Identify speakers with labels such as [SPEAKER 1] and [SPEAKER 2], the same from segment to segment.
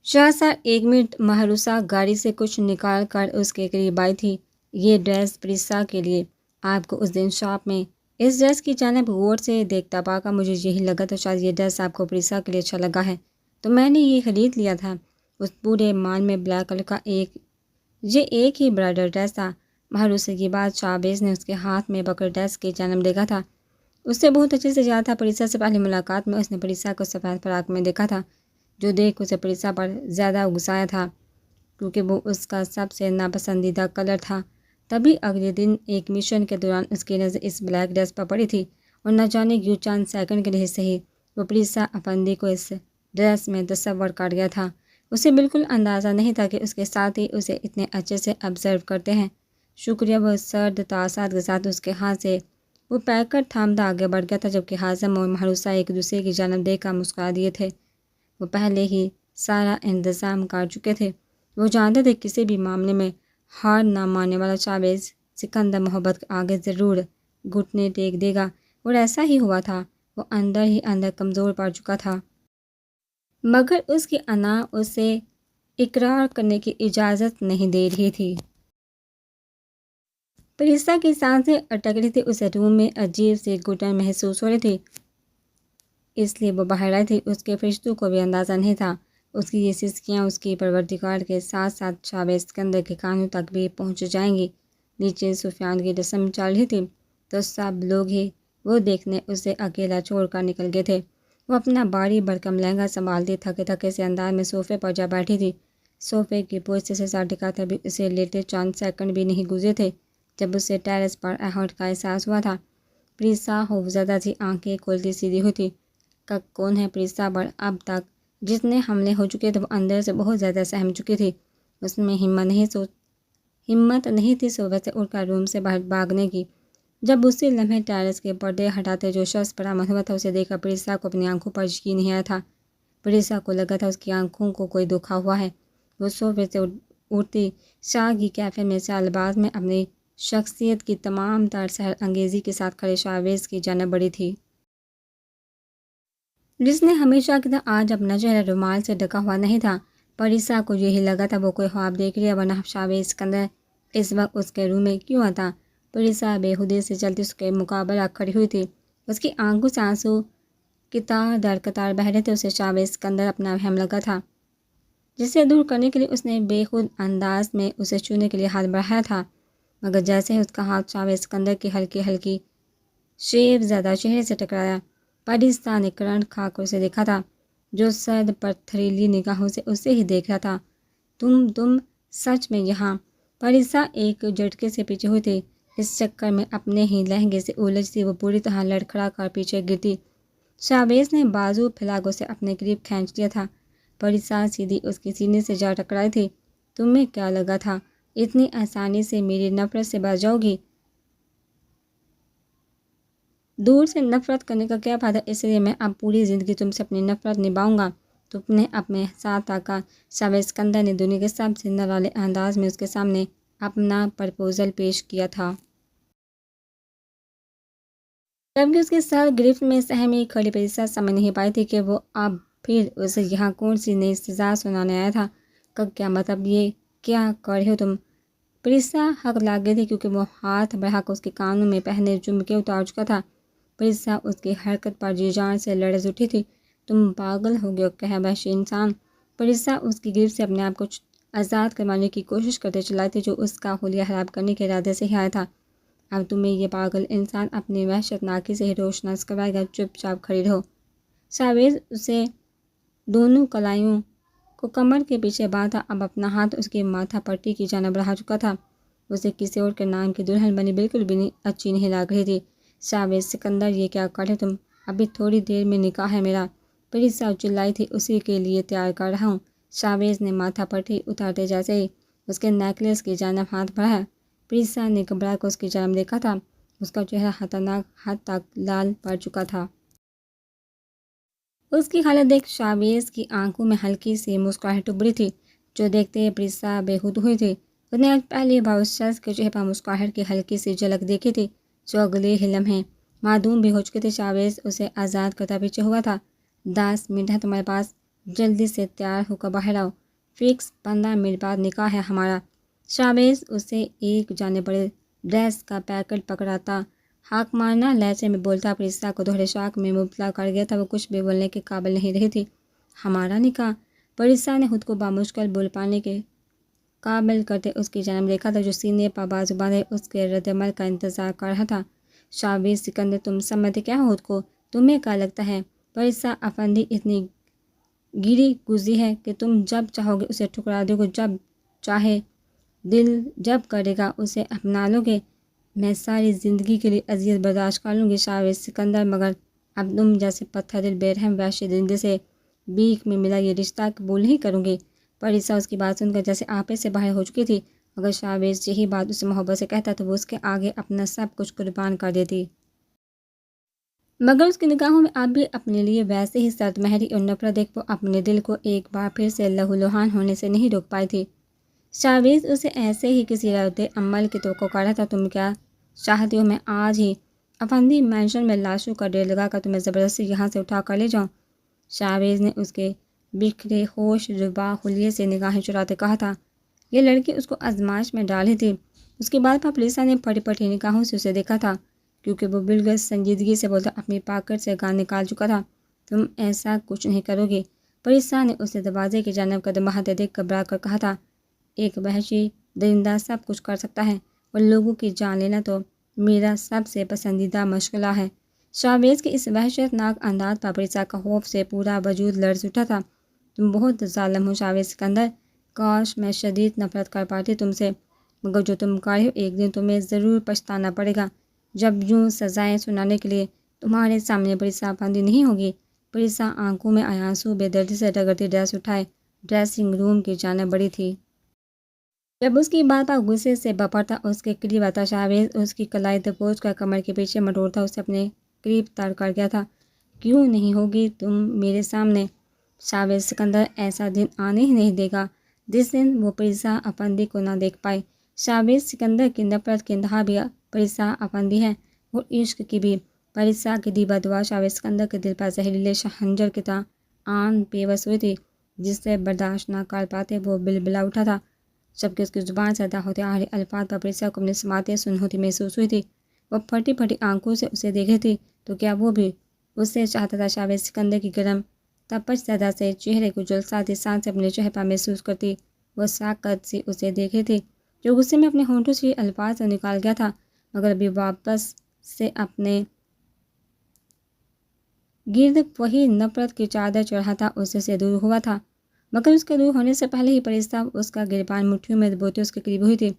[SPEAKER 1] Shahrzad 1 minute محروسہ گاڑی سے کچھ نکال کر اس کے قریب آئی تھی۔ یہ ڈریس پریسا کے لیے، آپ کو اس دن شاپ میں اس ڈریس کی جانب غور سے دیکھتا پا کر مجھے یہی لگا تو شاید یہ ڈریس آپ کو پریسا کے لیے اچھا لگا ہے تو میں نے یہ خرید لیا تھا۔ اس پورے مال میں بلیک کلر کا یہ ایک ہی برائڈل ڈریس تھا۔ محروسے کی بعد شابیز نے اس کے ہاتھ میں پکڑ ڈریس کی جانب دیکھا تھا۔ اس سے بہت اچھے سے یاد تھا پریسا سے پہلی ملاقات میں اس نے پریسا کو سفید فراق میں دیکھا تھا، جو دیکھ اسے پریسا پر زیادہ غصہ تھا کیونکہ وہ اس کا سب سے ناپسندیدہ کلر تھا۔ تبھی اگلے دن ایک مشن کے دوران اس کی نظر اس بلیک ڈریس پر پڑی تھی اور نہ جانے کیوں چند سیکنڈ کے لیے صحیح وہ پریسا افندی کو اس ڈریس میں تصور کر گیا تھا۔ اسے بالکل اندازہ نہیں تھا کہ اس کے ساتھی اسے اتنے اچھے سے آبزرو کرتے ہیں۔ شکریہ، وہ سرد تاثرات کے ساتھ اس کے ہاتھ سے وہ پیک کر تھامتا آگے بڑھ گیا تھا، جبکہ حازم اور محروسہ ایک دوسرے کی جانب دیکھ کر مسکرا دیے تھے۔ وہ پہلے ہی سارا انتظام کر چکے تھے۔ وہ جانتے تھے کسی بھی معاملے میں ہار نہ ماننے والا شابیز سکندر محبت کے آگے ضرور گھٹنے ٹیک دے گا، اور ایسا ہی ہوا تھا۔ وہ اندر ہی اندر کمزور پڑ چکا تھا، مگر اس کی انا اسے اقرار کرنے کی اجازت نہیں دے رہی تھی۔ پریسا کی سانسیں اٹک رہی تھی، اسے روم میں عجیب سی گھٹن محسوس ہو رہی تھی، اس لیے وہ باہر آئی تھی۔ اس کے فرشتوں کو بھی اندازہ نہیں تھا اس کی یہ سسکیاں اس کی پروردگار کے ساتھ ساتھ شابیز سکندر کے کانوں تک بھی پہنچ جائیں گی۔ نیچے سفیان کی رسم چل رہی تھی تو سب لوگ ہی وہ دیکھنے اسے اکیلا چھوڑ کر نکل گئے تھے۔ وہ اپنا بھاری بھرکم لہنگا سنبھالتی تھکے تھکے سے انداز میں صوفے پر جا بیٹھی تھی۔ صوفے کی پوچھ سے سر ٹکاتے بھی اسے لیٹے چند سیکنڈ بھی نہیں گزرے تھے جب اسے ٹیرس پر احوٹ کا احساس ہوا تھا۔ پریسا خوفزدہ سی آنکھیں کھولتی سیدھی ہوئی تھی۔ کون ہے پریسا پر اب تک جتنے حملے ہو چکے تھے وہ اندر سے بہت زیادہ سہم چکی تھی۔ اس میں ہمت نہیں تھی صوفے سے اٹھ کر روم سے باہر بھاگنے کی۔ جب اسی لمحے ٹیرس کے پردے ہٹاتے جو شخص برآمد ہوا تھا اسے دیکھ کر پریسا کو اپنی آنکھوں پر یقین نہیں آیا تھا۔ پریسا کو لگا تھا اس کی آنکھوں کو کوئی دکھا ہوا ہے۔ وہ صوفے سے اٹھتی شاہ کی کیفیت میں سے الباز میں اپنی شخصیت کی تمام تر سحر انگیزی کے ساتھ کھڑے شابیز کی جانب بڑھی تھی، جس نے ہمیشہ کی طرح آج اپنا چہرہ رومال سے ڈھکا ہوا نہیں تھا۔ پریسا کو یہی لگا تھا وہ کوئی خواب دیکھ رہی ہے، ورنہ شابیز سکندر اس وقت اس کے روم میں کیوں آتا۔ پریسا بے خودی سے چلتی اس کے مقابلہ کھڑی ہوئی تھی، اس کی آنکھوں سے آنسو قطار در قطار بہہ رہے تھے۔ اسے شابیز سکندر اپنا وہم لگا تھا، جسے دور کرنے کے لیے اس نے بے خود انداز میں اسے چھونے کے لیے ہاتھ بڑھایا تھا، مگر جیسے ہی اس کا ہاتھ شابیز سکندر کی ہلکی ہلکی شیب زدہ چہرے سے ٹکرایا، پریسا نے کرنٹ کھا کر اسے دیکھا تھا، جو سرد پتھریلی نگاہوں سے اسے ہی دیکھ رہا تھا۔ تم سچ میں یہاں؟ پریسا ایک جھٹکے سے پیچھے ہوئی تھی، اس چکر میں اپنے ہی لہنگے سے الجھتی وہ پوری طرح لڑکھڑا کر پیچھے گرتی۔ شابیز نے بازو پھیلا کر اسے اپنے قریب کھینچ لیا تھا۔ پریسا سیدھی اس کے سینے سے جا ٹکرائی تھی۔ تمہیں کیا لگا تھا اتنی آسانی سے میری نفرت سے بچ جاؤ گی؟ دور سے نفرت کرنے کا کیا فائدہ، اس لیے میں اب پوری زندگی تم سے اپنی نفرت نبھاؤں گا۔ تم نے اپنے ساتھ آ کر شابیز سکندر نے دنیا کے سب سے نرالے انداز میں اس کے سامنے اپنا پرپوزل پیش کیا تھا، جبکہ اس کے سر گرفت میں سہمی کھڑی پریسا سمجھ نہیں پائی تھی کہ وہ اب پھر اسے یہاں کون سی نئی سزا سنانے آیا تھا۔ کیا مطلب، یہ کیا کر رہے ہو تم؟ پریسا حق لاگ گئی تھی کیونکہ وہ ہاتھ بڑھا کر اس کے کانوں میں پہنے جھمکے اتار چکا تھا۔ پریسا اس کی حرکت پر جی جان سے لرز اٹھی تھی۔ تم پاگل ہو گئے کہ وحشی انسان؟ پریسا اس کی گرفت سے اپنے آپ کو آزاد کروانے کی کوشش کرتے چلائی تھی، جو اس کا حلیہ خراب کرنے کے ارادے سے ہی آیا تھا۔ اب تمہیں یہ پاگل انسان اپنی وحشت ناکی سے ہی روشناس کروائے گا، چپ چاپ کھڑی رہو۔ شابیز اسے دونوں کلائیوں کو کمر کے پیچھے باندھا اب اپنا ہاتھ اس کی ماتھا پٹی کی جانب بڑھا چکا تھا۔ اسے کسی اور کے نام کی دلہن بنی بالکل بھی اچھی نہیں لگ رہی تھی۔ شابیز سکندر، یہ کیا کر رہے تم؟ ابھی تھوڑی دیر میں نکاح ہے میرا، پریسا چلائی تھی، اسی کے لیے تیار کر رہا ہوں۔ شابیز نے ماتھا پٹی اتارتے جیسے ہی اس کے نیکلس کی جانب ہاتھ بڑھایا۔ پریسا نے گھبرا کر اس کی جانب دیکھا تھا، اس کا چہرہ خطرناک حد تک لال پڑ چکا تھا۔ اس کی حالت دیکھ شابیز کی آنکھوں میں ہلکی سی مسکراہٹ ابھری تھی، جو دیکھتے ہی پریسا بے خود ہوئی تھی۔ اس نے آج پہلی بار اس شخص کے چہرے پر مسکراہٹ کی ہلکی سی جھلک دیکھی تھی، جو اگلے ہی لمحے معدوم بھی ہو چکی تھی۔ شابیز اسے آزاد کرتا پیچھے ہوا تھا۔ 10 منٹ ہے تمہارے پاس، جلدی سے تیار ہو کر باہر آؤ، فکس 15 منٹ بعد نکاح ہے ہمارا۔ شاویز اسے ایک جانے بڑے ڈریس کا پیکٹ پکڑاتا ہاک مارنا لہجے میں بولتا۔ پریسا کو دوہرے شاک میں مبتلا کر گیا تھا، وہ کچھ بھی بولنے کے قابل نہیں رہی تھی۔ ہمارا نکاح؟ پریسا نے خود کو بامشکل بول پانے کے قابل کرتے اس کی جانب دیکھا تھا جو سینے پر بازو باندھے اس کے رد عمل کا انتظار کر رہا تھا۔ شاویز سکندر، تم سمجھتے کیا ہو خود کو؟ تمہیں کیا لگتا ہے پریسا افندی اتنی گری گزری ہے کہ تم جب چاہو گے اسے ٹھکرا دو گے، جب چاہے دل جب کرے گا اسے اپنا لو گے؟ میں ساری زندگی کے لیے اذیت برداشت کر لوں گی شاویز سکندر، مگر اب تم جیسے پتھر دل بے رحم وحشی درندے سے بیک میں ملا یہ رشتہ قبول نہیں کروں گی۔ پریسا اس کی بات سن کر جیسے آپے سے باہر ہو چکی تھی۔ اگر شاویز یہی بات اسے محبت سے کہتا تو وہ اس کے آگے اپنا سب کچھ قربان کر دیتی، مگر اس کی نگاہوں میں اب بھی اپنے لیے ویسے ہی سرد مہری اور نفرت دیکھ وہ اپنے دل کو ایک بار پھر سے لہولہان ہونے سے نہیں روک پائی تھی۔ شاویز اسے ایسے ہی کسی رد عمل کی توقع کر رہا تھا۔ تم کیا چاہتی ہو میں آج ہی افندی مینشن میں لاشوں کا ڈھیر لگا کر تمہیں زبردستی یہاں سے اٹھا کر لے جاؤں؟ شاویز نے اس کے بکھرے ہوش زبا خلیے سے نگاہیں چراتے کہا تھا۔ یہ لڑکی اس کو آزمائش میں ڈالی تھی۔ اس کی بات پر پریسا نے پھٹی پھٹی نگاہوں سے اسے دیکھا تھا، کیونکہ وہ بالکل سنجیدگی سے بولتا اپنی پاکٹ سے گان نکال چکا تھا۔ تم ایسا کچھ نہیں کرو گی؟ پریسا نے اسے دروازے کی جانب قدم بڑھاتے دیکھ گھبرا کر کہا تھا۔ ایک وحشی درندہ سب کچھ کر سکتا ہے اور لوگوں کی جان لینا تو میرا سب سے پسندیدہ مشغلہ ہے۔ شاویز کے اس وحشت ناک انداز پر پریسا کا خوف سے پورا وجود لرز اٹھا تھا۔ تم بہت ظالم ہو شاویز سکندر، کاش میں شدید نفرت کر پاتی تم سے، مگر جو تم کر رہے ہو ایک دن تمہیں ضرور پچھتانا پڑے گا، جب یوں سزائیں سنانے کے لیے تمہارے سامنے پریسا افندی نہیں ہوگی۔ پریسا آنکھوں میں آنسو بے دردی سے رگڑتی ڈریس اٹھائے ڈریسنگ روم کی جانب بڑھی تھی۔ جب اس کی بات پر غصے سے بپرتا اس کے قریب آتا شاویز اس کی کلائی دبوچ کر کمر کے پیچھے مٹورتا اسے اپنے قریب تر کر گیا تھا۔ کیوں نہیں ہوگی تم میرے سامنے؟ شاویز سکندر ایسا دن آنے ہی نہیں دے گا جس دن وہ پریسا افندی کو نہ دیکھ پائے۔ شاویز سکندر کی نفرت کی انتہا بھی پریسا افندی ہے اور عشق کی بھی۔ پریسا کی دی بددعا شاویز سکندر کے دل پر زہریلے خنجر کی طرح آن پیوست ہوئی تھی، جس سے برداشت نہ کر پاتے وہ بلبلا اٹھا تھا، جبکہ اس کی زبان سے ادا ہوتے آ رہے الفاظ پر پریسا کو اپنی سماعتیں سن ہوتی محسوس ہوئی تھی۔ وہ پھٹی پھٹی آنکھوں سے اسے دیکھ رہی تھی، تو کیا وہ بھی اسے چاہتا تھا؟ شاویز سکندر کی گرم تپش صدا سے چہرے کو جلساتی سانس سے اپنے چہرے پر محسوس کرتی وہ ساکت سی اسے دیکھ رہی تھی، جو غصے میں اپنے ہونٹوں سے الفاظ سے نکال گیا تھا، مگر ابھی واپس سے اپنے گرد وہی نفرت کی چادر چڑھاتا اس سے دور ہوا تھا۔ مگر اس کے دور ہونے سے پہلے ہی پریسا اس کا گریبان مٹھیوں میں دبوتے اس کے قریب ہوئی تھی۔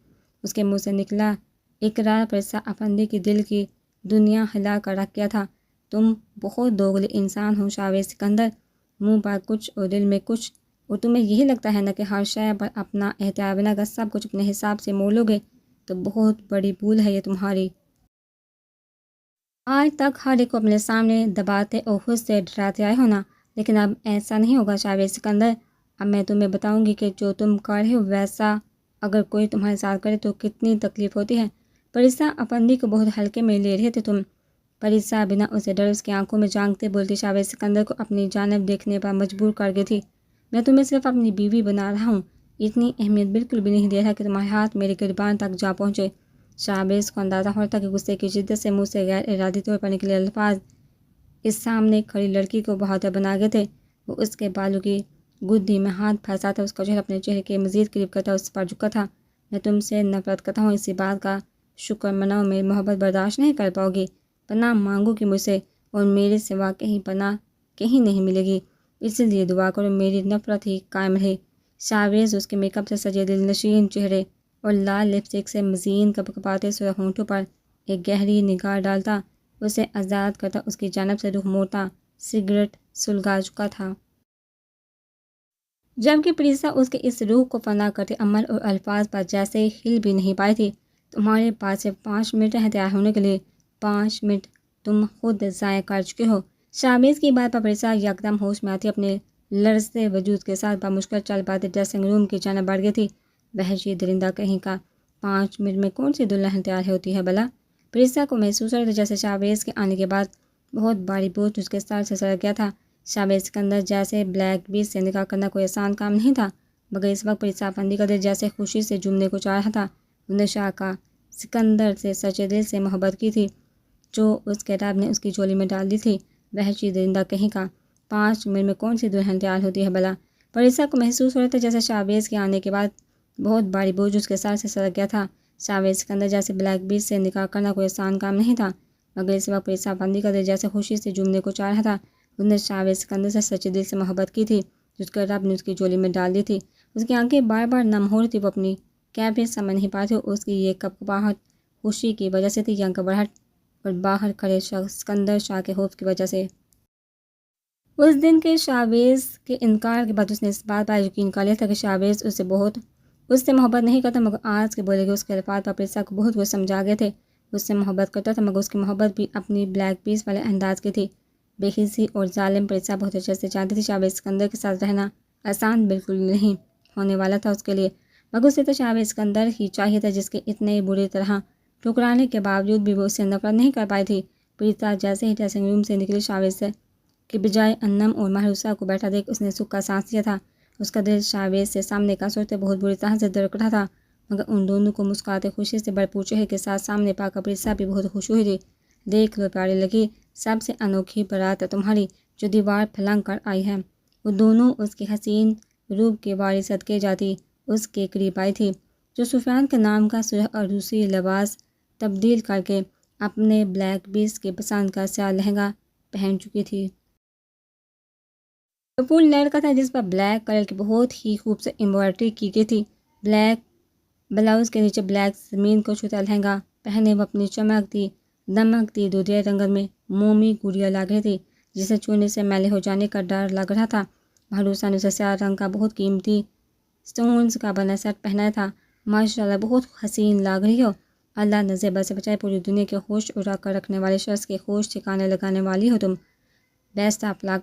[SPEAKER 1] اس کے منہ سے نکلا اقرار پریسا افندی کی دل کی دنیا ہلا کر رکھ گیا تھا۔ تم بہت دوغلی انسان ہو شاویز سکندر، منہ پر کچھ اور دل میں کچھ، اور تمہیں یہی لگتا ہے نا کہ ہر شے پر اپنا احتیاط بنا کر سب کچھ اپنے حساب سے مول لو گے، تو بہت بڑی بھول ہے یہ تمہاری۔ آج تک ہر ایک کو اپنے سامنے دباتے اور خود سے ڈراتے آئے ہو نا، لیکن اب ایسا نہیں ہوگا شاویز سکندر۔ اب میں تمہیں بتاؤں گی کہ جو تم کر رہے ہو ویسا اگر کوئی تمہارے ساتھ کرے تو کتنی تکلیف ہوتی ہے۔ پریسا افندی کو بہت ہلکے میں لے رہے تھے تم۔ پریسا بنا اسے ڈر اس کی آنکھوں میں جھانکتے بولتی شاویز سکندر کو اپنی جانب دیکھنے پر مجبور کر گئی تھی۔ میں تمہیں صرف اپنی بیوی بنا رہا ہوں، اتنی اہمیت بالکل بھی نہیں دے رہا کہ تمہارے ہاتھ میرے گریبان تک جا پہنچے۔ شاویز کو اندازہ ہو رہا تھا کہ غصے کی شدت سے منہ سے غیر ارادی طور پر نکلے الفاظ اس سامنے کھڑی لڑکی کو بہتر بنا گئے تھے۔ وہ اس کے بالوں کی گدھی میں ہاتھ پھنساتا اس کا چہرہ اپنے چہرے کے مزید قریب کرتا اس پر جھکا تھا۔ میں تم سے نفرت کرتا ہوں، اسی بات کا شکر مناؤ، میری محبت برداشت نہیں کر پاؤ گی، پناہ مانگو گی مجھ سے، اور میرے سوا کہیں پناہ کہیں نہیں ملے گی، اسی لیے دعا کرو میری نفرت ہی قائم رہے۔ شاویز اس کے میک اپ سے سجے دل نشین چہرے اور لال لپسٹک سے مزین کپکپاتے سرخ ہونٹوں پر ایک گہری نگاہ ڈالتا اسے آزاد کرتا اس کی جانب سے رخ موڑتا سگریٹ سلگا چکا تھا، جبکہ پریسا اس کے اس روح کو فنا کرتے عمل اور الفاظ پر جیسے ہل بھی نہیں پائی تھی۔ تمہارے پاس صرف 5 منٹ ہیں تیار ہونے کے لیے، 5 منٹ تم خود ضائع کر چکے ہو۔ شاویز کی بات پر پریسا یکدم ہوش میں آتی اپنے لرزتے وجود کے ساتھ بمشکل چل پاتے ڈریسنگ روم کی جانب بڑھ گئی تھی۔ وحشی درندہ کہیں کا، 5 منٹ میں کون سی دلہن تیار ہوتی ہے بھلا؟ پریسا کو محسوس ہو رہا تھا جیسے شاویز کے آنے کے بعد بہت بھاری بوجھ اس کے سر سے سرک گیا تھا۔ شاویز سکندر جیسے بلیک بیس سے نکاح کرنا کوئی آسان کام نہیں تھا، مگر اس وقت پریسا افندی کا دل جیسے خوشی سے جمنے کو چاہ رہا تھا۔ اس نے شاہ کا سکندر سے سچے دل سے محبت کی تھی، جو اس کے رب نے اس کی جولی میں ڈال دی تھی۔ وحشی درندہ کہیں کا، 5 منٹ میں کون سی دلہن تیار ہوتی ہے بھلا؟ پریسا کو محسوس ہو رہا تھا جیسے شاویز کے آنے کے بعد بہت بھاری بوجھ اس کے سر سے سرک گیا تھا۔ شاویز سکندر جیسے بلیک بیس سے نکاح کرنا کوئی آسان کام نہیں تھا، مگر اس وقت پریسا افندی کا دل جیسے خوشی سے جمنے کو چاہ رہا تھا۔ اس نے شاویز سکندر سے سچے دل سے محبت کی تھی، جس کو رب نے اس کی جولی میں ڈال دی تھی۔ اس کی آنکھیں بار بار نم ہو رہی تھی، وہ اپنی کیفیت سمجھ نہیں پاتی تھی۔ اس کی یہ کپکپاہٹ خوشی کی وجہ سے تھی یا گھبراہٹ اور باہر کھڑے سکندر شاہ کے خوف کی وجہ سے؟ اس دن کے شاویز کے انکار کے بعد اس نے اس بات پر یقین کر لیا تھا کہ شاویز اس سے محبت نہیں کرتا، مگر آج کے بولے گئے اس کے الفاظ پر پریسا کو بہت کچھ سمجھا گئے تھے۔ اس سے محبت کرتا تھا، مگر اس کی محبت بھی اپنی بلیک پیس والے انداز کی تھی، بے حسی اور ظالم۔ پریسا بہت اچھے سے جانتی تھی شاویز سکندر کے ساتھ رہنا آسان بالکل نہیں ہونے والا تھا اس کے لیے، مگر اسے تو شاویز سکندر ہی چاہیے تھا، جس کے اتنے بری طرح ٹھکرانے کے باوجود بھی وہ اس سے نفرت نہیں کر پائی تھی۔ پریسا جیسے ہی ڈریسنگ روم سے نکلی، شاویز کے بجائے انم اور مہروسہ کو بیٹھا دیکھ اس نے سکھ کا سانس لیا تھا۔ اس کا دل شاویز سے سامنے کا سوچتے بہت بری طرح سے دھڑک رہا تھا، مگر ان دونوں کو مسکراتے خوشی سے بھرپور چہرے کے ساتھ سامنے پا کر پریسا بھی بہت خوش ہوئی تھی۔ دیکھ لو پیاری لگی، سب سے انوکھی بارات تمہاری جو دیوار پھلانگ کر آئی ہے۔ وہ دونوں اس کے حسین روپ کے واری صدقے جاتی اس کے قریب آئی تھی، جو سفیان کے نام کا سرخ اور روسی لباس تبدیل کر کے اپنے بلیک بیس کے پسند کا سیاہ لہنگا پہن چکی تھی۔ پھول لڑکا تھا جس پر بلیک کلر کی بہت ہی خوبصورت امبرائڈری کی گئی تھی۔ بلیک بلاؤز کے نیچے بلیک زمین کو چھوتا لہنگا پہنے وہ اپنی چمکتی دمکتی دودھیا رنگت میں مومی گڑیا لگ رہی تھی، جسے چھونے سے میلے ہو جانے کا ڈر لگ رہا تھا۔ مہروسہ نے اسے سیاہ رنگ کا بہت قیمتی سٹونز کا بنا سیٹ پہنایا تھا۔ ماشاءاللہ بہت حسین لگ رہی ہو، اللہ نظر بد سے بچائے، پوری دنیا کے خوش اڑا کر رکھنے والے شخص کے خوش ٹھکانے لگانے والی ہو تم، بیسٹ آف لک۔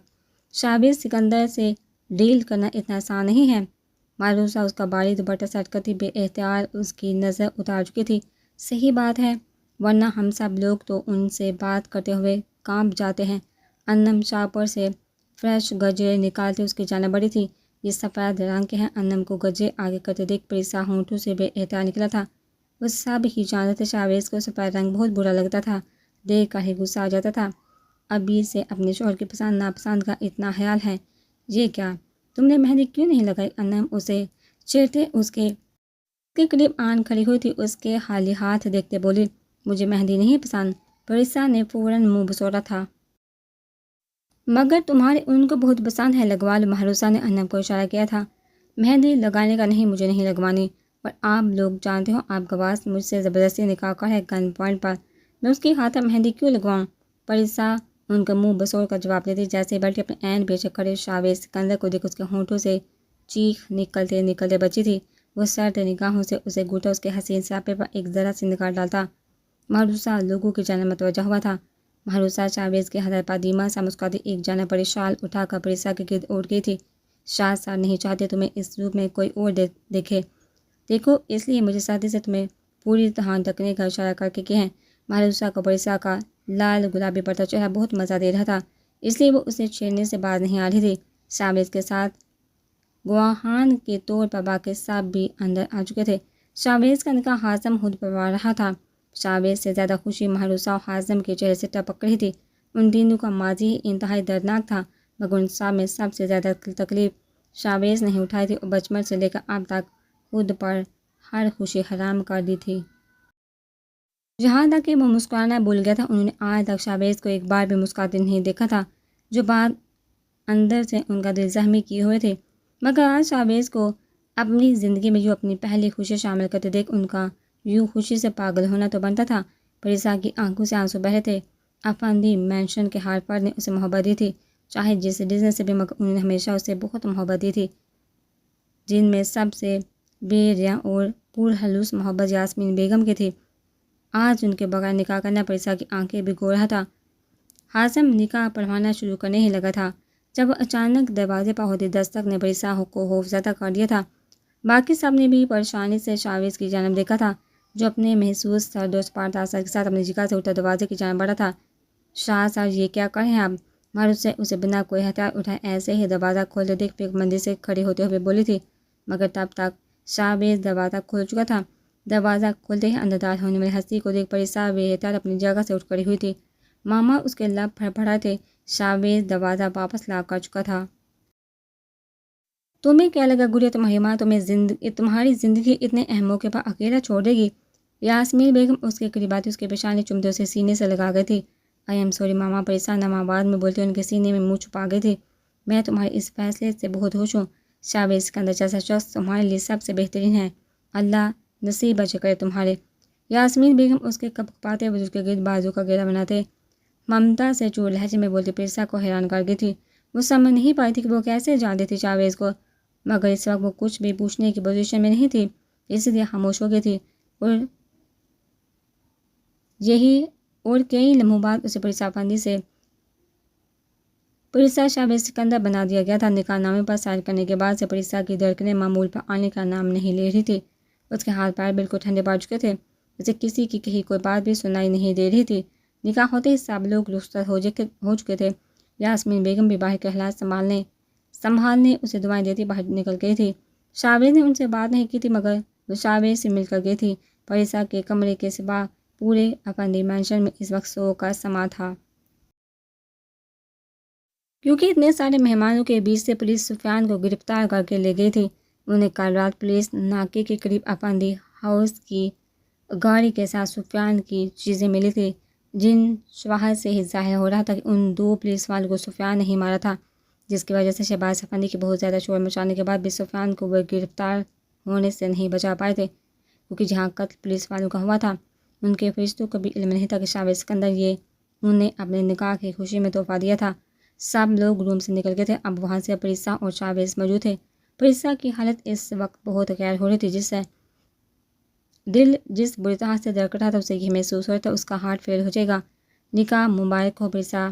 [SPEAKER 1] شاویز سکندر سے ڈیل کرنا اتنا آسان نہیں ہے۔ مہروسہ اس کا بھاری دوپٹہ سیٹ کرتی بے اختیار اس کی نظر اتار چکی تھی۔ صحیح بات ہے، ورنہ ہم سب لوگ تو ان سے بات کرتے ہوئے کانپ جاتے ہیں۔ انم شاپر سے فریش گجرے نکالتے اس کی جانب بڑھی تھی۔ یہ سفید رنگ کے ہیں۔ انم کو گجرے آگے کرتے دیکھ پریسا ہونٹوں سے بے اختیار نکلا تھا۔ وہ سب ہی جانتے تھے شاویز کو سفید رنگ بہت برا لگتا تھا، دیکھ کر ہی غصہ آ جاتا تھا۔ ابھی سے اپنے شوہر کی پسند ناپسند کا اتنا خیال ہے، یہ کیا؟ تم نے مہندی کیوں نہیں لگائی؟ انم اسے چیرتے اس کے قریب آن کھڑی ہوئی تھی، اس کے خالی ہاتھ دیکھتے بولی، مجھے مہندی نہیں پسند۔ پریسا نے فوراً منہ بسوڑا تھا، مگر تمہارے ان کو بہت پسند ہے، لگوا لو۔ مہروسہ نے انم کو اشارہ کیا تھا، مہندی لگانے کا نہیں، مجھے نہیں لگوانی، پر آپ لوگ جانتے ہو آپ گواس مجھ سے زبردستی نکاح کر ہے، گن پوائنٹ پر، میں اس کی خاطر مہندی کیوں لگواؤں؟ پریسا ان کا منہ بسوڑ کر جواب دیتی، جیسے بیٹھی اپنے عین پیچھے کھڑے شاویز سکندر کو دیکھ اس کے ہونٹوں سے چیخ نکلتے بچی تھی۔ وہ سرد نگاہوں سے اسے گھوٹا اس کے حسین سیاپے پر ایک ذرا سی نگاہ ڈالتا۔ مہروسہ لوگوں کی جانب متوجہ ہوا تھا۔ مہروسہ شاویز کے حضرت پر دھیما سا مسکراتی ایک جانب بڑی شال اٹھا کر پریسا کے گرد اٹھ گئی تھی۔ شاہ صاحب نہیں چاہتے تمہیں اس روپ میں کوئی اور دیکھے، دیکھو اس لیے مجھے سردی سے تمہیں پوری طرح ڈھکنے کا اشارہ کر کے کہ ہیں۔ مہروسہ کو پریسا کا لال گلابی پڑتا چہرہ بہت مزہ دے رہا تھا، اس لیے وہ اسے چھیڑنے سے باز نہیں آ رہی تھی۔ شاویز کے ساتھ گواہان کے طور پر باقی سب بھی اندر آ چکے تھے۔ شاویز کا نکاح حازم خود پروا رہا تھا۔ شاویز سے زیادہ خوشی مہروسہ اور حازم کے چہرے سے ٹپک رہی تھی۔ ان دنوں کا ماضی ہی انتہائی دردناک تھا، مگر ان سب میں سب سے زیادہ تکلیف شاویز نہیں اٹھائی تھی اور بچپن سے لے کر اب تک خود پر ہر خوشی حرام کر دی تھی۔ جہاں تک کہ وہ مسکرانا بھول گیا تھا، انہوں نے آج تک شاویز کو ایک بار بھی مسکراتے نہیں دیکھا تھا، جو بات اندر سے ان کا دل زخمی کیے ہوئے تھے۔ مگر آج شاویز کو اپنی زندگی میں جو اپنی پہلی خوشی شامل کرتے دیکھ ان کا یوں خوشی سے پاگل ہونا تو بنتا تھا۔ پریسا کی آنکھوں سے آنسو بہ رہے تھے۔ افندی مینشن کے ہر فرد نے اسے محبت دی تھی، چاہے جس ریزن سے بھی، مگر انہوں نے ہمیشہ اسے بہت محبت دی تھی، جن میں سب سے بے ریا اور پرخلوص محبت یاسمین بیگم کی تھی۔ آج ان کے بغیر نکاح کرنا پریسا کی آنکھیں بھگو رہا تھا۔ حازم نکاح پڑھوانا شروع کرنے ہی لگا تھا جب اچانک دروازے پر ہوتی دستک نے پریسا کو خوفزدہ کر دیا تھا۔ باقی سب نے بھی پریشانی سے شاویز کی جانب دیکھا تھا، جو اپنے محسوس سرد و سپاردہ اثر کے ساتھ اپنی جگہ سے اٹھا دروازے کی جانب بڑھا تھا۔ شاہ صاحب یہ کیا کر ہیں آپ؟ مہروز سے اسے بنا کوئی ہتھیار اٹھائے ایسے ہی دروازہ کھولتے دیکھ پک مندی سے کھڑی ہوتے ہوئے بولی تھی، مگر تب تک شاہبیز دروازہ کھول چکا تھا۔ دروازہ کھولتے ہی اندردار ہونے والی ہستی کو دیکھ پریسا بے احتیاط اپنی جگہ سے اٹھ کھڑی ہوئی تھی۔ ماما اس کے لب پھڑپھڑائے تھے۔ شاہبیز دروازہ واپس لاک کر چکا تھا۔ تمہیں کیا لگا گڑیا تمہاری ماں تمہاری زندگی اتنے اہم موقع پر اکیلا چھوڑ دے گی؟ یاسمین بیگم اس کے قریب آتی اس کے پیشانی چومتے اسے سینے سے لگا گئی تھی۔ آئی ایم سوری ماما، پریسا نم آواز میں بولتے ان کے سینے میں منہ چھپا گئی تھی۔ میں تمہارے اس فیصلے سے بہت خوش ہوں۔ شاہبیز سکندر جیسا شخص تمہارے لیے سب سے بہترین ہے۔ اللہ نصیب اچھے کرے تمہارے۔ یاسمین بیگم اس کے کپکپاتے وجود کے گرد بازو کا گھیرا بناتے ممتا سے چور لہجے میں بولتی پریسا کو حیران کر گئی تھی۔ وہ سمجھ نہیں پائی تھی کہ وہ کیسے جانتی تھی شاہبیز کو، مگر اس وقت وہ کچھ بھی پوچھنے کی پوزیشن میں نہیں تھی، اس لیے خاموش ہو گئی تھی۔ اور کئی لمحوں بعد اسے پریسا شاہبیز سکندر بنا دیا گیا تھا۔ نکاح نامے پر سائن کرنے کے بعد سے پریسا کی دھڑکنیں معمول پر آنے کا نام نہیں لے رہی تھی۔ اس کے ہاتھ پیر بالکل ٹھنڈے پڑ چکے تھے، اسے کسی کی کہی کوئی بات بھی سنائی نہیں دے رہی تھی۔ نکاح ہوتے ہی سب لوگ رخصت ہو چکے تھے۔ یاسمین بیگم بھی باہر کے حالات سنبھالنے اسے دعائیں دیتی باہر نکل گئی تھی۔ شاہبیز نے ان سے بات نہیں کی تھی، مگر وہ شاہبیز سے مل کر گئی تھی۔ پریسا کے کمرے کے سوا پورے افندی مینشن میں اس وقت سو کا سما تھا، کیونکہ اتنے سارے مہمانوں کے بیچ سے پولیس سفیان کو گرفتار کر کے لے گئی تھی۔ انہیں کل رات پولیس ناکے کے قریب افندی ہاؤس کی گاڑی کے ساتھ سفیان کی چیزیں ملی تھی، جن شواہد سے ہی ظاہر ہو رہا تھا کہ ان دو پولیس والوں کو سفیان نے ہی مارا تھا، جس کی وجہ سے شہباز افندی کی بہت زیادہ شور مچانے کے بعد بھی سفیان کو وہ گرفتار ہونے سے نہیں بچا پائے تھے، کیونکہ جہاں قتل پولیس والوں کا ہوا تھا ان کے فرشتوں کو بھی علم نہیں تھا کہ شاہبیز سکندر یہ انہیں اپنے نکاح کی خوشی میں تحفہ دیا تھا۔ سب لوگ روم سے نکل گئے تھے۔ اب وہاں سے پریسا اور شاہبیز موجود تھے۔ پریسا کی حالت اس وقت بہت غیر ہو رہی تھی، دل جس بری طرح سے دھڑک رہا تھا اسے یہ محسوس ہو رہا تھا اس کا ہارٹ فیل ہو جائے گا۔ نکاح مبارک ہو پریسا۔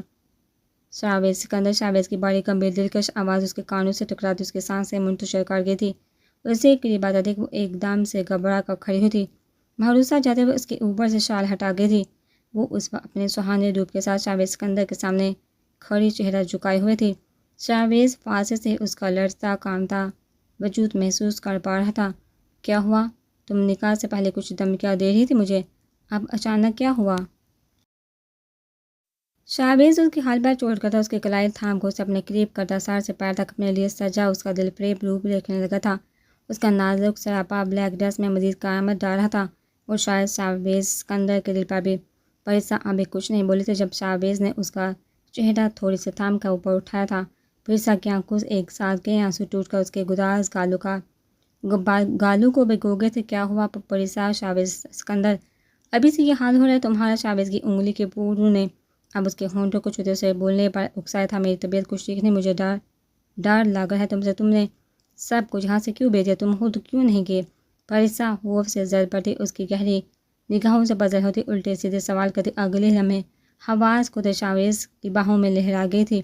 [SPEAKER 1] شاہبیز سکندر شاہبیز کی بڑی گمبھیر دلکش آواز اس کے کانوں سے ٹکراتی اس کی سانسیں منتشر کر گئی تھی۔ اسے قریب آتا دیکھ وہ ایک دم سے گھبرا کر کھڑی ہوئی تھی۔ مہروسہ جاتے ہوئے اس کے اوپر سے شال ہٹا گئی تھی۔ وہ اس وقت اپنے سہانے روپ کے ساتھ شاہبیز سکندر کے سامنے کھڑی چہرہ جھکائے ہوئے تھی۔ شاہبیز فاصلے سے اس کا لرزتا کانپتا وجود محسوس کر پا رہا تھا۔ کیا ہوا؟ تم نکاح سے پہلے کچھ دھمکیاں دے رہی تھی مجھے، اب اچانک کیا ہوا؟ شاہبیز اس کے حال پر چوٹ کرتا اس کے کلائی تھام کو اسے اپنے قریب کرتا سر سے پیر تک اپنے لیے سجا اس کا دل فریب روپ دیکھنے لگا تھا۔ اس کا نازک سراپا بلیک ڈریس میں مزید قیامت ڈال رہا تھا، اور شاید شاہبیز سکندر کے دل پر بھی۔ پریسا ابھی کچھ نہیں بولی تھی جب شاہبیز نے اس کا چہرہ تھوڑی سے تھام کر اوپر اٹھایا تھا۔ پریسا کی آنکھوں سے ایک ساتھ کئی آنسو ٹوٹ کر اس کے گداز گالوں کو بھگو گئے تھے۔ کیا ہوا پریسا؟ شاہبیز سکندر ابھی سے یہ حال ہو رہا ہے تمہارا؟ شاہبیز کی انگلی کے پوروں نے اب اس کے ہونٹوں کو چھوتے سے بولنے پر اکسایا تھا۔ میری طبیعت کچھ ٹھیک نہیں، مجھے ڈر لگ رہا ہے تم سے۔ تم نے سب کچھ یہاں سے کیوں بھیجا؟ تم خود کیوں نہیں گئے؟ پریسا خوف سے زد پڑتی اس کی گہری نگاہوں سے بزر ہوتی الٹے سیدھے سوال کرتی۔ اگلے لمحے حواس کھوتے شاہبیز کی باہوں میں لہرا گئی تھی،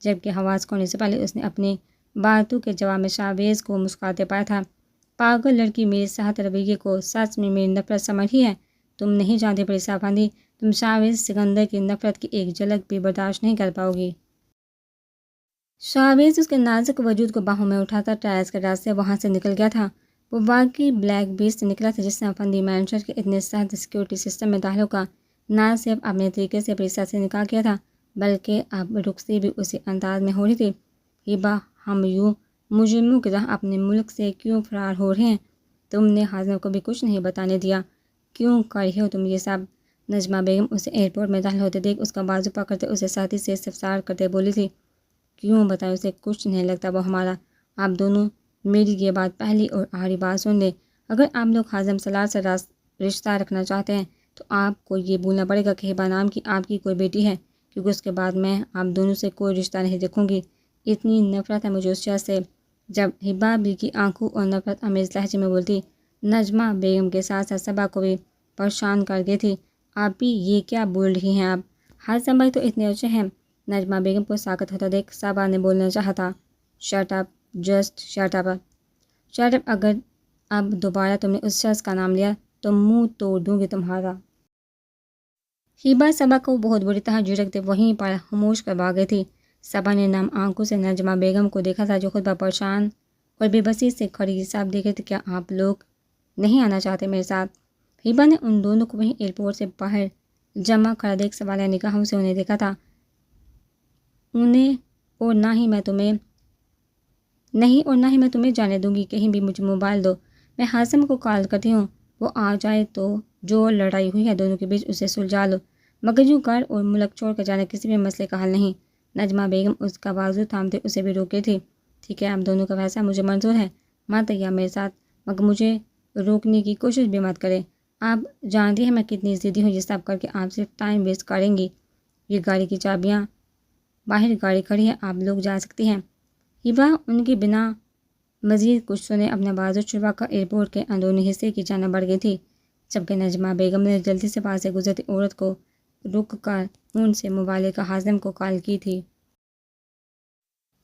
[SPEAKER 1] جبکہ حواس کھونے سے پہلے اس نے اپنی باتوں کے جواب میں شاہبیز کو مسکراتے پایا تھا۔ پاگل لڑکی، میرے سخت رویے کو سچ میں میری نفرت سمجھ رہی ہے؟ تم نہیں جانتے پریسا افندی، تم شاہبیز سکندر کی نفرت کی ایک جھلک بھی برداشت نہیں کر پاؤ گی۔ شاہبیز اس کے نازک وجود کو باہوں میں اٹھاتا ٹیرس کے راستے وہاں سے نکل گیا تھا۔ وہ واقعی بلیک بیسٹ نکلا تھا جس نے افندی مینشن کے اتنے سخت سیکیورٹی سسٹم میں تعلق کا نہ صرف اپنے طریقے سے پریسا سے نکاح کیا تھا، بلکہ اب رخصتی بھی اسی انداز میں ہو رہی تھی۔ ہبا، ہم یوں مجرموں کی طرح اپنے ملک سے کیوں فرار ہو رہے ہیں؟ تم نے ہاضمہ کو بھی کچھ نہیں بتانے دیا، کیوں کر رہی ہو تم یہ سب؟ نجمہ بیگم اسے ایئرپورٹ میں داخل ہوتے دیکھ اس کا بازو پکڑتے اسے ساتھی سے استفسار کرتے بولی تھی۔ کیوں بتائیں؟ اسے کچھ نہیں لگتا وہ ہمارا۔ آپ دونوں میری یہ بات پہلی اور آخری بات سن لیں، اگر آپ لوگ ہاضم سلار سے رشتہ رکھنا چاہتے ہیں تو آپ کو یہ بھولنا پڑے گا کہ ہبا نام کی آپ کی کوئی بیٹی ہے، کیونکہ اس کے بعد میں آپ دونوں سے کوئی رشتہ نہیں دیکھوں گی۔ اتنی نفرت ہے مجھے اس شخص سے۔ جب ہبا بھی کی آنکھوں اور نفرت آمیز لہجے میں بولتی، نجمہ بیگم کے ساتھ ساتھ صبا کو بھی پریشان کر گئی تھی۔ آپ بھی یہ کیا بول رہی ہیں؟ آپ ہاضم بھائی تو اتنے اچھے ہیں۔ نجمہ بیگم کو ساکت ہوتا دیکھ صبا نے بولنا چاہا تھا۔ Shut up, just shut up, shut up, اگر اب دوبارہ تم نے اس شخص کا نام لیا تو منہ توڑ دوں گی تمہارا۔ ہبا صبا کو بہت بری طرح جھڑک دے وہیں پر خاموش کروا گئی تھی۔ صبا نے نام آنکھوں سے نجمہ بیگم کو دیکھا تھا جو خود پریشان اور بے بسی سے کھڑی. صاحب دیکھ رہے تھے. کیا آپ لوگ نہیں آنا چاہتے میرے ساتھ؟ ہبا نے ان دونوں کو وہیں ایئرپورٹ سے باہر جمع کر دیکھ سوالیہ نگاہوں سے انہیں دیکھا تھا. انہیں اور نہ ہی میں تمہیں جانے دوں گی. کہیں بھی مجھے موبائل دو. میں حازم کو کال کرتی ہوں. وہ آ جائے تو جو لڑائی ہوئی ہے دونوں کے بیچ اسے سلجھا لو. مگر یوں گھر اور ملک چھوڑ کر جانا کسی بھی مسئلے کا حل نہیں. نجمہ بیگم اس کا بازو تھامتے اسے بھی روک رہی تھی. ٹھیک ہے آپ دونوں کا فیصلہ مجھے منظور ہے. ماں تیار میرے ساتھ. مگر مجھے روکنے کی کوشش بھی مت کرے. آپ جانتی ہیں میں کتنی ضدی ہوں. یہ سب کر کے آپ صرف ٹائم ویسٹ کریں گی. یہ گاڑی کی چابیاں باہر گاڑی کھڑی ہے. آپ لوگ جا سکتی ہیں. ہبا ان کی بنا مزید کچھ سنے اپنا بازو چھڑوا کر ایئرپورٹ کے اندرونی حصے کی جانب بڑھ گئی تھی. جبکہ نجمہ بیگم نے جلدی سے پاس سے گزرتی عورت کو رک کر ان سے موبائل کا حازم کو کال کی تھی.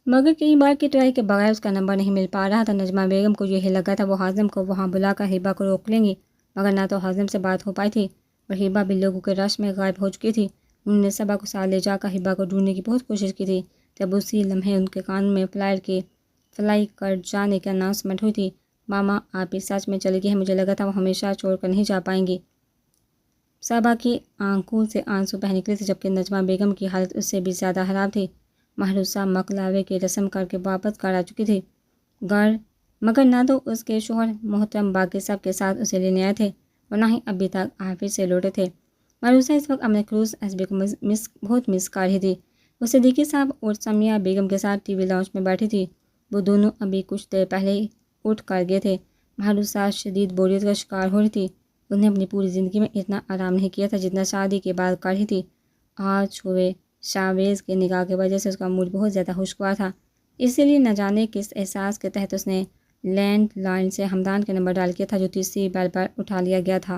[SPEAKER 1] مگر کئی بار کی ٹرائی کے بغیر اس کا نمبر نہیں مل پا رہا تھا. نجمہ بیگم کو یہی لگا تھا وہ حازم کو وہاں بلا کر ہبا کو روک لیں گی. مگر نہ تو حازم سے بات ہو پائی تھی اور ہبا بھی لوگوں کے رش میں غائب ہو چکی تھی. انہوں نے صبا کو ساتھ لے جا کر ہبا کو ڈھونڈنے کی بہت کوشش کی تھی. جب اسی لمحے ان کے کان میں فلائی کر جانے کی اناؤنسمنٹ ہوئی تھی. ماما آپ ہی سچ میں چلی گئی ہیں. مجھے لگا تھا وہ ہمیشہ چھوڑ کر نہیں جا پائیں گی. صبا کی آنکھوں سے آنسو بہہ نکلے تھے جبکہ نجمہ بیگم کی حالت اس سے بھی زیادہ خراب تھی. محروسہ مکلاوے کی رسم کر کے واپس گھر آ چکی تھی. مگر نہ تو اس کے شوہر محترم باقی سب کے ساتھ اسے لینے آئے تھے اور نہ ہی ابھی تک آفس سے لوٹے تھے. محروسہ اس وقت اپنے کروز ایس بی کو بہت مس کر رہی تھی. وہ صدیقی صاحب اور سمیہ بیگم کے ساتھ ٹی وی لاؤنج میں بیٹھی تھی. وہ دونوں ابھی کچھ دیر پہلے ہی اٹھ کر گئے تھے. محروسہ شدید بوریت کا شکار ہو رہی تھی. انہیں اپنی پوری زندگی میں اتنا آرام نہیں کیا تھا جتنا شادی کے بعد کر رہی تھی. آج ہوئے شاویز کے نگاہ کی وجہ سے اس کا موڈ بہت زیادہ خوشگوار تھا. اسی لیے نہ جانے کس احساس کے تحت اس نے لینڈ لائن سے حمدان کا نمبر ڈال کیا تھا جو تیسری بیل پر اٹھا لیا گیا تھا.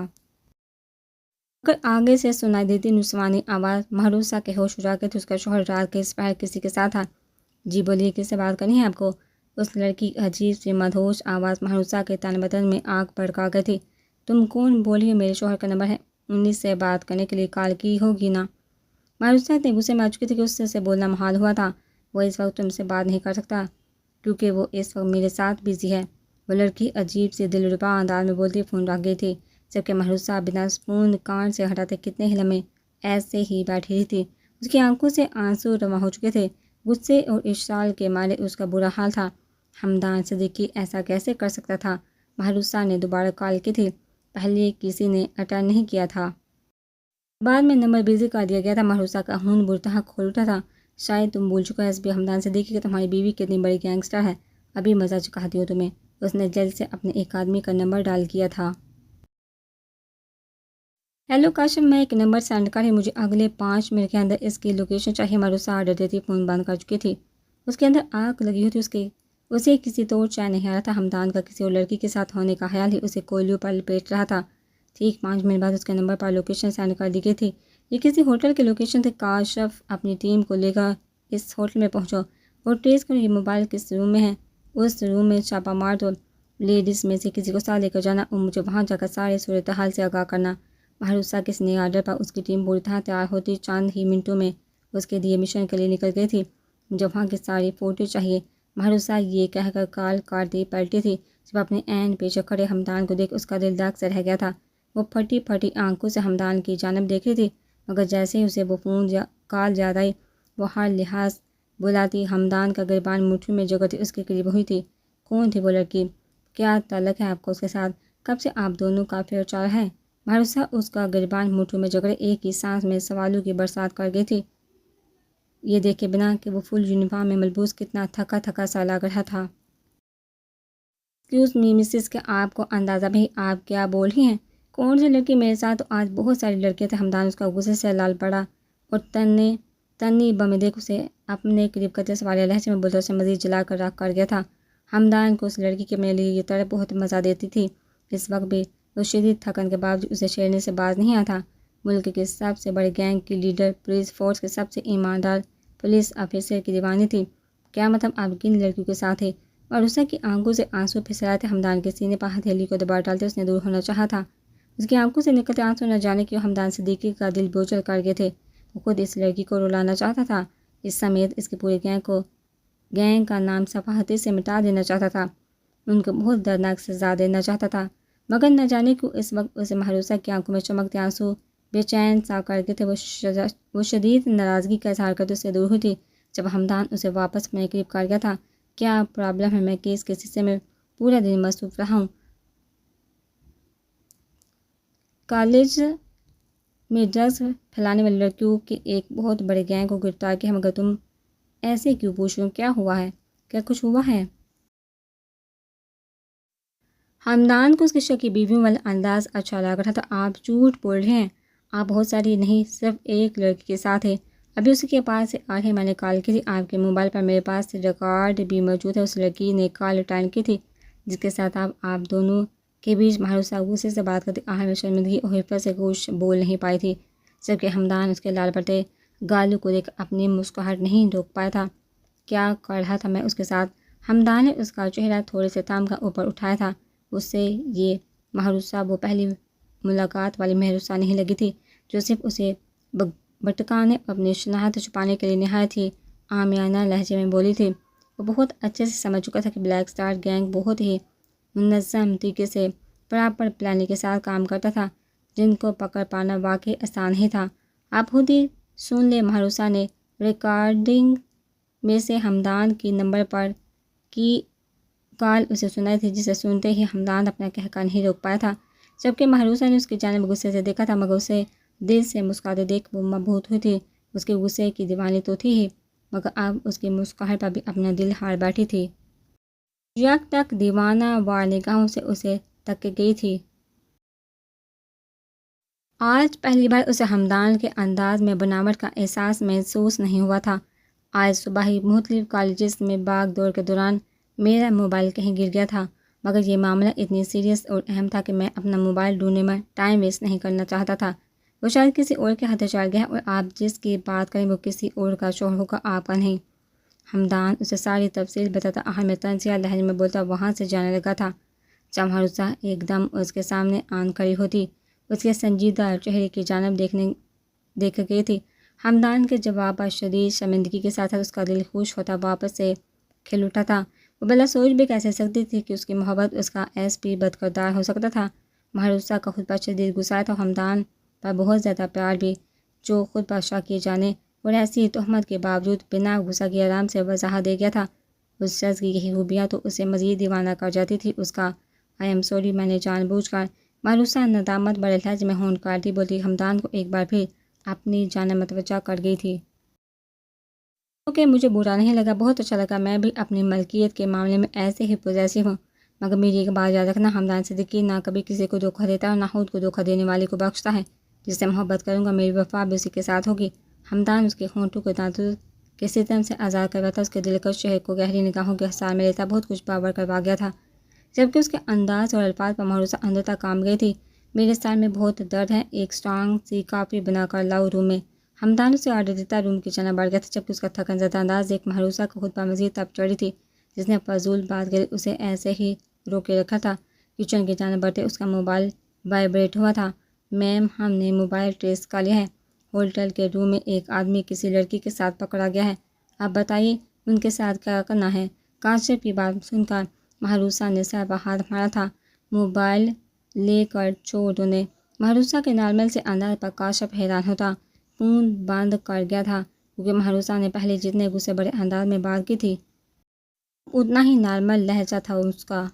[SPEAKER 1] مگر آگے سے سنائی دیتی نسوانی آواز محروسہ کے ہوش اڑا کے تھی. اس کا شوہر رات کے اس پہر کسی کے ساتھ تھا. جی بولیے کس سے بات کرنی ہے آپ کو؟ اس لڑکی کی عجیب سی مدہوش آواز محروسہ کے تن بدن میں آگ بھڑکا گئی تھی. تم کون بولیے؟ میرے شوہر کا نمبر ہے. 19 سے بات کرنے کے لیے کال کی ہوگی نا. محروسہ اتنے غصے میں آ چکی تھی کہ اس سے بولنا محال ہوا تھا. وہ اس وقت تم سے بات نہیں کر سکتا کیونکہ وہ اس وقت میرے ساتھ بزی ہے. وہ لڑکی عجیب سی دلربا انداز میں بولتی فون رکھ گئی تھی جبکہ محروسہ بنا فون کان سے ہٹاتے کتنے ہی لمحے ایسے ہی بیٹھی رہی تھی. اس کی آنکھوں سے آنسو رواں ہو چکے تھے. غصے اور اشتعال کے مارے اس کا برا حال تھا. حمدان صدیقی ایسا کیسے کر سکتا تھا؟ محروسہ نے دوبارہ کال کی تھی. پہلے کسی نے اٹینڈ نہیں کیا تھا. بعد میں نمبر بزی کر دیا گیا تھا. محروسہ کا خون برتہا کھول اٹھا تھا. شاید تم بھول چکا ہے ایس پی حمدان صدیقی کہ تمہاری بیوی کتنی بڑی گینگسٹر ہے. ابھی مزہ چکھاتی ہو تمہیں. اس نے جلد سے اپنے ایک آدمی کا نمبر ڈال کیا تھا. ہیلو کاشم میں ایک نمبر سینڈ کر رہی. مجھے اگلے 5 منٹ کے اندر اس کی لوکیشن چاہیے. محروسہ آرڈر دیتی فون بند کر چکی تھی. اس کے اندر آگ لگی ہوئی تھی. اسے کسی طور چین نہیں آ رہا تھا. حمدان کا کسی اور لڑکی کے ساتھ ہونے کا خیال ہی اسے کوئلیوں پر لپیٹ رہا تھا. ٹھیک 5 منٹ بعد اس کے نمبر پر لوکیشن سینڈ کر دی گئی تھی. یہ کسی ہوٹل کی لوکیشن تھی. کاشف اپنی ٹیم کو لے کر اس ہوٹل میں پہنچو اور ٹریس کرو یہ موبائل کس روم میں ہے. اس روم میں چھاپا مار دو. لیڈیز میں سے کسی کو ساتھ لے کر جانا اور مجھے وہاں جا کر سارے صورتحال سے آگاہ کرنا. محروسہ کے اس نئے آرڈر پر اس کی ٹیم پوری طرح تیار ہوتی چند ہی منٹوں میں اس کے دیے مشن کے لیے نکل گئی تھی. مجھے وہاں کی ساری فوٹو چاہیے. محروسہ یہ کہہ کر کال کاٹ دی پلٹی تھی جب اپنے عین پیچھے کھڑے حمدان کو دیکھ اس کا دل داغ سے رہ گیا تھا. وہ پھٹی پھٹی آنکھوں سے حمدان کی جانب دیکھ رہی تھی. مگر جیسے ہی اسے وہ فون کال یاد آئی وہ ہر لحاظ بلاتی حمدان کا گریبان مٹھی میں جگہ تھی اس کے قریب ہوئی تھی. کون تھی وہ لڑکی؟ کیا تعلق ہے آپ کو اس کے ساتھ؟ کب سے آپ دونوں کا افیئر چل رہا ہے؟ محروسہ اس کا گریبان مٹھی میں جگڑے ایک ہی سانس میں سوالوں کی برسات کر گئی تھی. یہ دیکھے بنا کہ وہ فل یونیفارم میں ملبوس کتنا تھکا تھکا سا لگ رہا تھا. ایکسکیوز می مسز کہ آپ کو اندازہ بھی آپ کیا بول رہی ہیں؟ کون سی لڑکی؟ میرے ساتھ تو آج بہت ساری لڑکیاں تھے. حمدان اس کا غصے سے لال پڑا اور تنی بم دیکھ اسے اپنے قریب کرتے سوالیہ لہجے میں بولتا سے مزید جلا کر رکھ کر گیا تھا. حمدان کو اس لڑکی کے اپنے لیے یہ طرح بہت مزہ دیتی تھی. اس وقت بھی وہ شدید تھکن کے باوجود اسے چھیڑنے سے باز نہیں آتا. ملک کے سب سے بڑے گینگ کی لیڈر، پولیس فورس کے سب سے ایماندار پولیس آفیسر کی دیوانی تھی. کیا مطلب آپ کن لڑکیوں کے ساتھ تھے؟ محروسہ کی آنکھوں سے آنسو پھسل تھے. حمدان کے سینے پر ہتھیلی کو دبا ڈالتے اس نے دور ہونا چاہا تھا. اس کی آنکھوں سے نکلتے آنسو نہ جانے کیوں حمدان صدیقی کا دل بوجھل کر گئے تھے. وہ خود اس لڑکی کو رلانا چاہتا تھا اس سمیت اس کی پوری گینگ کا نام صفحاتی سے مٹا دینا چاہتا تھا، ان کو بہت دردناک سزا دینا چاہتا تھا، مگر نہ جانے کیوں اس وقت اسے محروسہ کی آنکھوں میں چمکتے آنسو بے چین سا کر کے تھے۔ وہ شدید ناراضگی کا اظہار کرتے اس سے دور ہوئی تھی جب حمدان اسے واپس اپنے قریب کر گیا تھا۔ کیا پرابلم ہے؟ میں کیس کے سلسلے میں پورا دن مصروف رہا ہوں، کالج میں ڈرگس پھیلانے والی لڑکیوں کے ایک بہت بڑے گینگ کو گرفتار کیا ہے، مگر تم ایسے کیوں پوچھ رہے ہو؟ کیا ہوا ہے؟ کیا کچھ ہوا ہے؟ حمدان کو اس کی شکی بیویوں والا انداز اچھا لگ رہا تھا۔ آپ جھوٹ بول رہے ہیں، آپ بہت ساری نہیں صرف ایک لڑکی کے ساتھ ہیں، ابھی اسی کے پاس سے آئے، میں نے کال کی تھی، آپ کے موبائل پر میرے پاس ریکارڈ بھی موجود ہے، اس لڑکی نے کال اٹینڈ کی تھی جس کے ساتھ آپ دونوں کے بیچ محروسہ غصے سے بات کرتی میں شرمندگی اور حفرت سے کچھ بول نہیں پائی تھی، جبکہ حمدان اس کے لال پڑتے گالوں کو دیکھ اپنی مسکراہٹ نہیں روک پایا تھا۔ کیا کر رہا تھا میں اس کے ساتھ؟ حمدان نے اس کا چہرہ تھوڑے سے تھام کر اوپر اٹھایا تھا، اس سے یہ محروسہ وہ پہلی ملاقات والی محروسہ نہیں لگی تھی جو صرف اسے بھٹکانے اور اپنی شناخت چھپانے کے لیے نہایت ہی عامیانہ لہجے میں بولی تھی۔ وہ بہت اچھے سے سمجھ چکا تھا کہ بلیک اسٹار گینگ بہت ہی منظم طریقے سے پراپر پلاننگ کے ساتھ کام کرتا تھا، جن کو پکڑ پانا واقعی آسان ہی تھا۔ آپ خود ہی سن لے، محروسہ نے ریکارڈنگ میں سے حمدان کی نمبر پر کی کال اسے سنائی تھی، جسے سنتے ہی حمدان اپنا کہکا نہیں روک پایا تھا، جبکہ محروسہ نے اس کی جانب غصے سے دیکھا تھا، مگر اسے دل سے مسکراتے دیکھ وہ مبہوت ہوئی تھی۔ اس کے غصے کی دیوانی تو تھی ہی، مگر اب اس کی مسکراہٹ پر بھی اپنا دل ہار بیٹھی تھی۔ یک تک دیوانہ وار نگاہوں سے اسے تک گئی تھی۔ آج پہلی بار اسے حمدان کے انداز میں بناوٹ کا احساس محسوس نہیں ہوا تھا۔ آج صبح ہی مختلف کالجز میں بھاگ دوڑ کے دوران میرا موبائل کہیں گر گیا تھا، مگر یہ معاملہ اتنی سیریس اور اہم تھا کہ میں اپنا موبائل ڈھونڈنے میں ٹائم ویسٹ نہیں کرنا چاہتا تھا۔ وہ شاید کسی اور کے ہاتھ چڑھ گیا اور آپ جس کی بات کریں وہ کسی اور کا شوہر ہوگا، آپ کا نہیں۔ حمدان اسے ساری تفصیل بتاتا میں طنزیہ لہجے میں بولتا وہاں سے جانے لگا تھا، جب محروسہ ایک دم اس کے سامنے آن کھڑی ہوتی، اس کے سنجیدہ چہرے کی جانب دیکھ گئی تھی۔ حمدان کے جواب پر شدید شرمندگی کے ساتھ اس کا دل خوش ہوتا واپس سے کھل اٹھا تھا۔ وہ بلا سوچ بھی کیسے سکتی تھی کہ اس کی محبت اس کا ایس پی بد کردار ہو سکتا تھا۔ محروسہ کا خود پر شدید غصہ تھا، حمدان پر بہت زیادہ پیار بھی، جو خود پر شک کیے جانے اور ایسی تہمت کے باوجود بنا غصہ کیے آرام سے وضاحت دے گیا تھا۔ اس شخص کی یہی خوبیاں تو اسے مزید دیوانہ کر جاتی تھی۔ اس کا آئی ایم سوری، میں نے جان بوجھ کر۔ محروسہ ندامت بڑے لہجے میں ہونٹ کاٹتی بولتی، حمدان کو ایک بار پھر اپنی جانب متوجہ کر گئی تھی۔ کیونکہ مجھے برا نہیں لگا، بہت اچھا لگا، میں بھی اپنی ملکیت کے معاملے میں ایسے ہی پوزیسو ہوں، مگر میری ایک بات یاد رکھنا، حمدان صدیقی نہ کبھی کسی کو دھوکہ دیتا ہے اور نہ خود کو دھوکہ دینے والے کو بخشتا ہے۔ جس سے محبت کروں گا میری وفا بھی اسی کے ساتھ ہوگی۔ حمدان اس کے ہونٹوں کو دانتوں کے ستم سے آزاد کروا تھا، اس کے دلکش چہرے کو گہری نگاہوں کے حصار میں لیتا بہت کچھ باور کروا گیا تھا، جبکہ اس کے انداز اور الفاظ پر محروسہ اندر تک کام گئی تھی۔ میرے سر میں بہت درد ہے، ایک اسٹرانگ سی کافی بنا کر لاؤ روم میں۔ حمدان اسے آرڈر دیتا روم کی جانب بڑھ گیا تھا، جبکہ اس کا تھکن زدہ انداز دیکھ محروسہ کو خود پر مزید تپ چڑھی تھی، جس نے فضول بات کے لیے اسے ایسے ہی روکے رکھا تھا۔ کچن کی جانب بڑھتے اس کا موبائل وائبریٹ ہوا تھا۔ میم، ہم نے موبائل ٹریس کر لیا ہے، ہوٹل کے روم میں ایک آدمی کسی لڑکی کے ساتھ پکڑا گیا ہے، آپ بتائیے ان کے ساتھ کیا کرنا ہے؟ کاشف کی بات سن کر محروسہ نے سر پر ہاتھ مارا تھا، موبائل لے کر چوٹوں نے۔ محروسہ کے نارمل سے انداز پر کاشف حیران ہوتا فون بند کر گیا تھا، کیونکہ محروسہ نے پہلے جتنے غصے بڑے انداز میں بات کی تھی اتنا ہی نارمل لہجہ تھا اس کا۔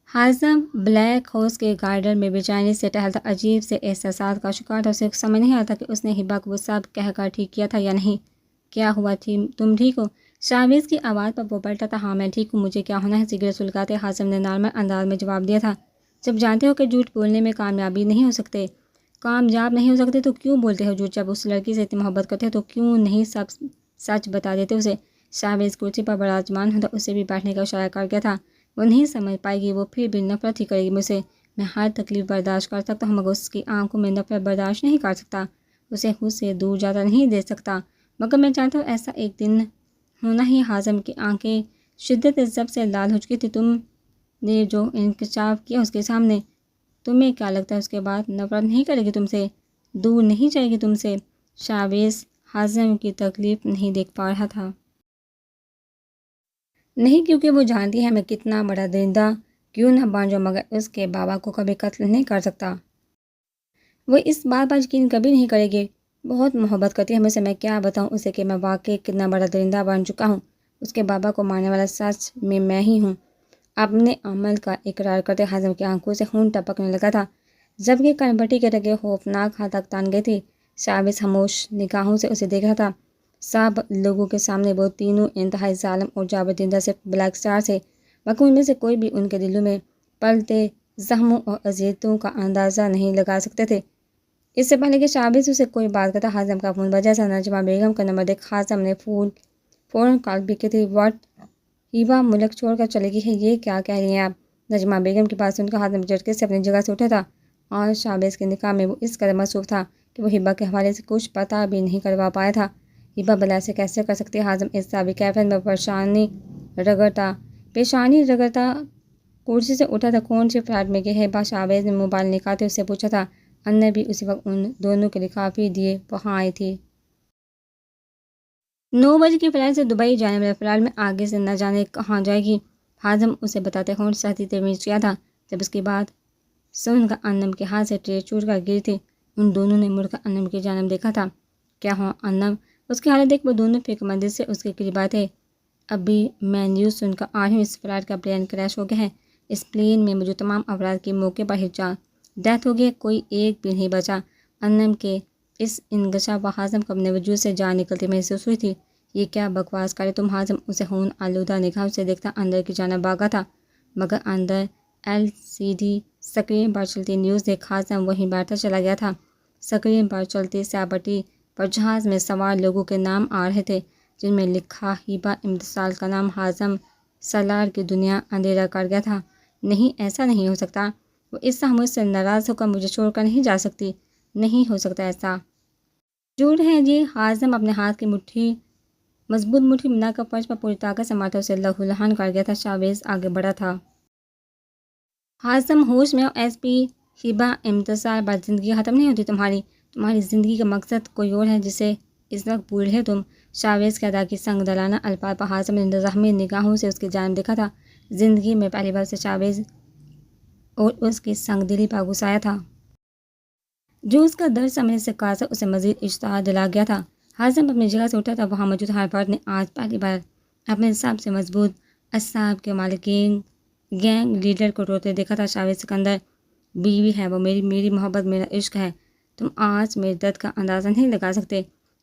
[SPEAKER 1] ہاضم بلیک ہاؤس کے گارڈن میں بے چینی سے ٹہلتا، عجیب سے احساسات کا شکار تھا، اسے سمجھ نہیں آتا کہ اس نے ہبا کو وہ سب کہہ کر ٹھیک کیا تھا یا نہیں۔ کیا ہوا تم ٹھیک ہو؟ شاویز کی آواز پر وہ پلٹا تھا، ہاں میں ٹھیک ہوں، مجھے کیا ہونا ہے؟ سگریٹ سلگاتے ہاضم نے نارمل انداز میں جواب دیا تھا، جب جانتے ہو کہ جھوٹ بولنے میں کامیاب نہیں ہو سکتے تو کیوں بولتے ہو جھوٹ؟ جب اس لڑکی سے اتنی محبت کرتے ہو تو کیوں نہیں سب سچ بتا دیتے اسے؟ شاویز کرسی پر براجمان ہوتا اسے بھی بیٹھنے کا اشارہ کر گیا تھا، وہ نہیں سمجھ پائے گی، وہ پھر بھی نفرت ہی کرے گی مجھ سے، میں ہر تکلیف برداشت کر سکتا ہوں مگر اس کی آنکھوں میں نفرت برداشت نہیں کر سکتا، اسے خود سے دور جاتا نہیں دے سکتا، مگر میں جانتا ہوں ایسا ایک دن ہونا ہی۔ ہاضم کی آنکھیں شدت غضب سے لال ہو چکی تھی، تم نے جو انکشاف کیا اس کے سامنے، تمہیں کیا لگتا ہے اس کے بعد نفرت نہیں کرے گی تم سے، دور نہیں جائے گی تم سے؟ شاویز حازم کی تکلیف نہیں دیکھ پا رہا تھا، نہیں کیونکہ وہ جانتی ہے میں کتنا بڑا درندہ کیوں نہ بن جاؤں مگر اس کے بابا کو کبھی قتل نہیں کر سکتا۔ وہ اس بات پر یقین کبھی نہیں کرے گی، بہت محبت کرتی ہے مجھ سے، میں کیا بتاؤں اسے کہ میں واقعی کتنا بڑا درندہ بن چکا ہوں۔ اس کے بابا کو مارنے والا سچ میں ہی ہوں۔ اپنے عمل کا اقرار کرتے حازم کی آنکھوں سے خون ٹپکنے لگا تھا، جبکہ کنبٹی کے رگیں خوفناک حد تک تان گئی تھی۔ شاویز خاموش نگاہوں سے اسے دیکھ رہا تھا۔ سب لوگوں کے سامنے وہ تینوں انتہائی ظالم اور جابر درندہ صرف بلیک اسٹار تھے، باقی ان میں سے کوئی بھی ان کے دلوں میں پلتے زخموں اور اذیتوں کا اندازہ نہیں لگا سکتے تھے۔ اس سے پہلے کہ شاویز اسے کوئی بات کرتا، حازم کا فون بجا تھا۔ نجمہ بیگم کا نمبر دیکھ حازم نے فوراً کال بھی کی تھی۔ واٹ، ہیبا ملک چھوڑ کر چلے گئی ہے، یہ کیا کہہ رہی ہیں آپ؟ نجمہ بیگم کی بات سن کر حازم جھٹکے سے اپنی جگہ سے اٹھا تھا، اور شاویز کے نکاح میں وہ اس قدر مصروف تھا کہ وہ ہیبا کے حوالے سے کچھ پتہ بھی نہیں کروا پایا تھا۔ ہیبا بھلا ایسے کیسے کر سکتی ہے؟ حازم اس سابق کیفیت میں پیشانی رگڑتا کرسی سے اٹھا تھا۔ کون سی فلائٹ میں گئی ہیبا؟ شاویز نے موبائل نکالتے اس سے پوچھا تھا۔ انّا بھی اسی وقت ان دونوں کے لیے کافی دیے وہاں آئی تھی۔ 9 بجے کی فلائٹ سے دبئی جانے والی فلائٹ میں آگے سے نہ جانے کہاں جائے گی، حازم اسے بتاتے ہونٹ سہتی تمیز کیا تھا۔ جب اس کی بات سن کر انّم کے ہاتھ سے ٹرے چھوٹ کر گری تھی، ان دونوں نے مڑ کر انّم کی جانب دیکھا تھا۔ کیا ہوا انّم؟ اس کی حالت دیکھ وہ دونوں فکر مندی سے اس کے قریب آئے تھے۔ ابھی میں نیوز سن کر آ رہی ہوں، اس فلائٹ کا پلین کریش ہو گیا ہے۔ اس پلین میں موجود تمام افراد کی موقع پر ہی ڈیتھ ہو گئی ہے، کوئی ایک بھی نہیں بچا۔ انّم کے اس انکشاف پر حازم کو اپنے وجود سے جان نکلتی محسوس ہوئی تھی۔ یہ کیا بکواس کرے تم؟ حازم اسے خون آلودہ نگاہوں سے دیکھتا اندر کی جانب بھاگا تھا، مگر اندر LCD اسکرین پر چلتی نیوز دیکھ حازم وہیں بیٹھا چلا گیا تھا۔ اسکرین پر چلتی سیاہ پٹی پر جہاز میں سوار لوگوں کے نام آ رہے تھے، جن میں لکھا ہیبا امتصال کا نام۔ حازم سالار کی دنیا اندھیرا کر گیا تھا۔ نہیں، ایسا نہیں ہو سکتا، وہ اس طرح مجھ سے ناراض ہو کر مجھے چھوڑ کر نہیں جا سکتی، نہیں ہو سکتا ایسا۔ جھوٹ ہے جی۔ حازم اپنے ہاتھ کی مضبوط مٹھی بنا کر فرش پر پوری طاقت سے مارتا اسے لہو لہان کر گیا تھا۔ شاویز آگے بڑھا تھا۔ حازم ہوش میں ایس پی ہیبا امتصال، بات زندگی ختم نہیں ہوتی تمہاری زندگی کا مقصد کوئی اور ہے جسے اس وقت بھول رہے تم۔ شاویز کے ادا کی سنگ دلانہ الفاظ پر حازم نے زخمی نگاہوں سے اس کی جانب دیکھا تھا۔ زندگی میں پہلی بار سے شاویز اور اس کی سنگ دلی پر غصہ آیا تھا، جو اس کا درد سمجھنے سے قاصر اسے مزید اشتعال دلا گیا تھا۔ حازم اپنی جگہ سے اٹھا تھا۔ وہاں موجود ہر فرد نے آج پہلی بار اپنے سب سے مضبوط اعصاب کے مالک گینگ لیڈر کو روتے دیکھا تھا۔ شاویز سکندر بیوی ہے وہ، میری محبت، میرا عشق ہے۔ تم آج میرے درد کا اندازہ نہیں لگا سکتے۔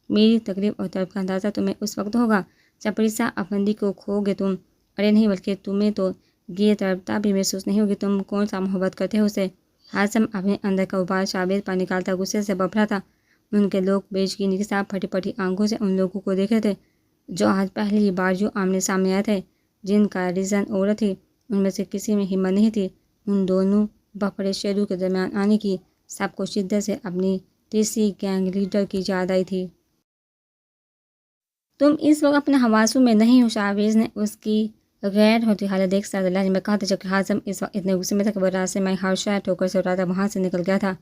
[SPEAKER 1] میری تکلیف اور طرف کا اندازہ تمہیں اس وقت ہوگا جب پریسا افندی کو کھو گے تم۔ ارے نہیں، بلکہ تمہیں تو یہ تڑپتا بھی محسوس نہیں ہوگی۔ تم کون سا محبت کرتے ہو اسے؟ حازم اپنے اندر کا غبار شاویز پر نکالتا غصے سے ببھرا تھا۔ ان کے لوگ بے یقینی کے ساتھ پھٹی پھٹی آنکھوں سے ان لوگوں کو دیکھ رہے تھے جو آج پہلی بار جو آمنے سامنے آئے تھے، جن کا ریزن عورت تھی۔ ان میں سے کسی میں ہمت نہیں تھی ان دونوں بفڑے شیروں کے درمیان آنے کی۔ سب کو شدت سے اپنی تیسری گینگ لیڈر کی یاد آئی تھی۔ تم اس وقت اپنے حواسوں میں نہیں ہو، شاویز نے اس کی غیر ہوتی حالت دیکھ سرد لہجے میں کہا تھا، جبکہ حازم اس وقت اتنے غصے میں تھا کہ وہ راستے میں ہر شے ٹھوکر سے اٹھاتا وہاں سے نکل گیا تھا۔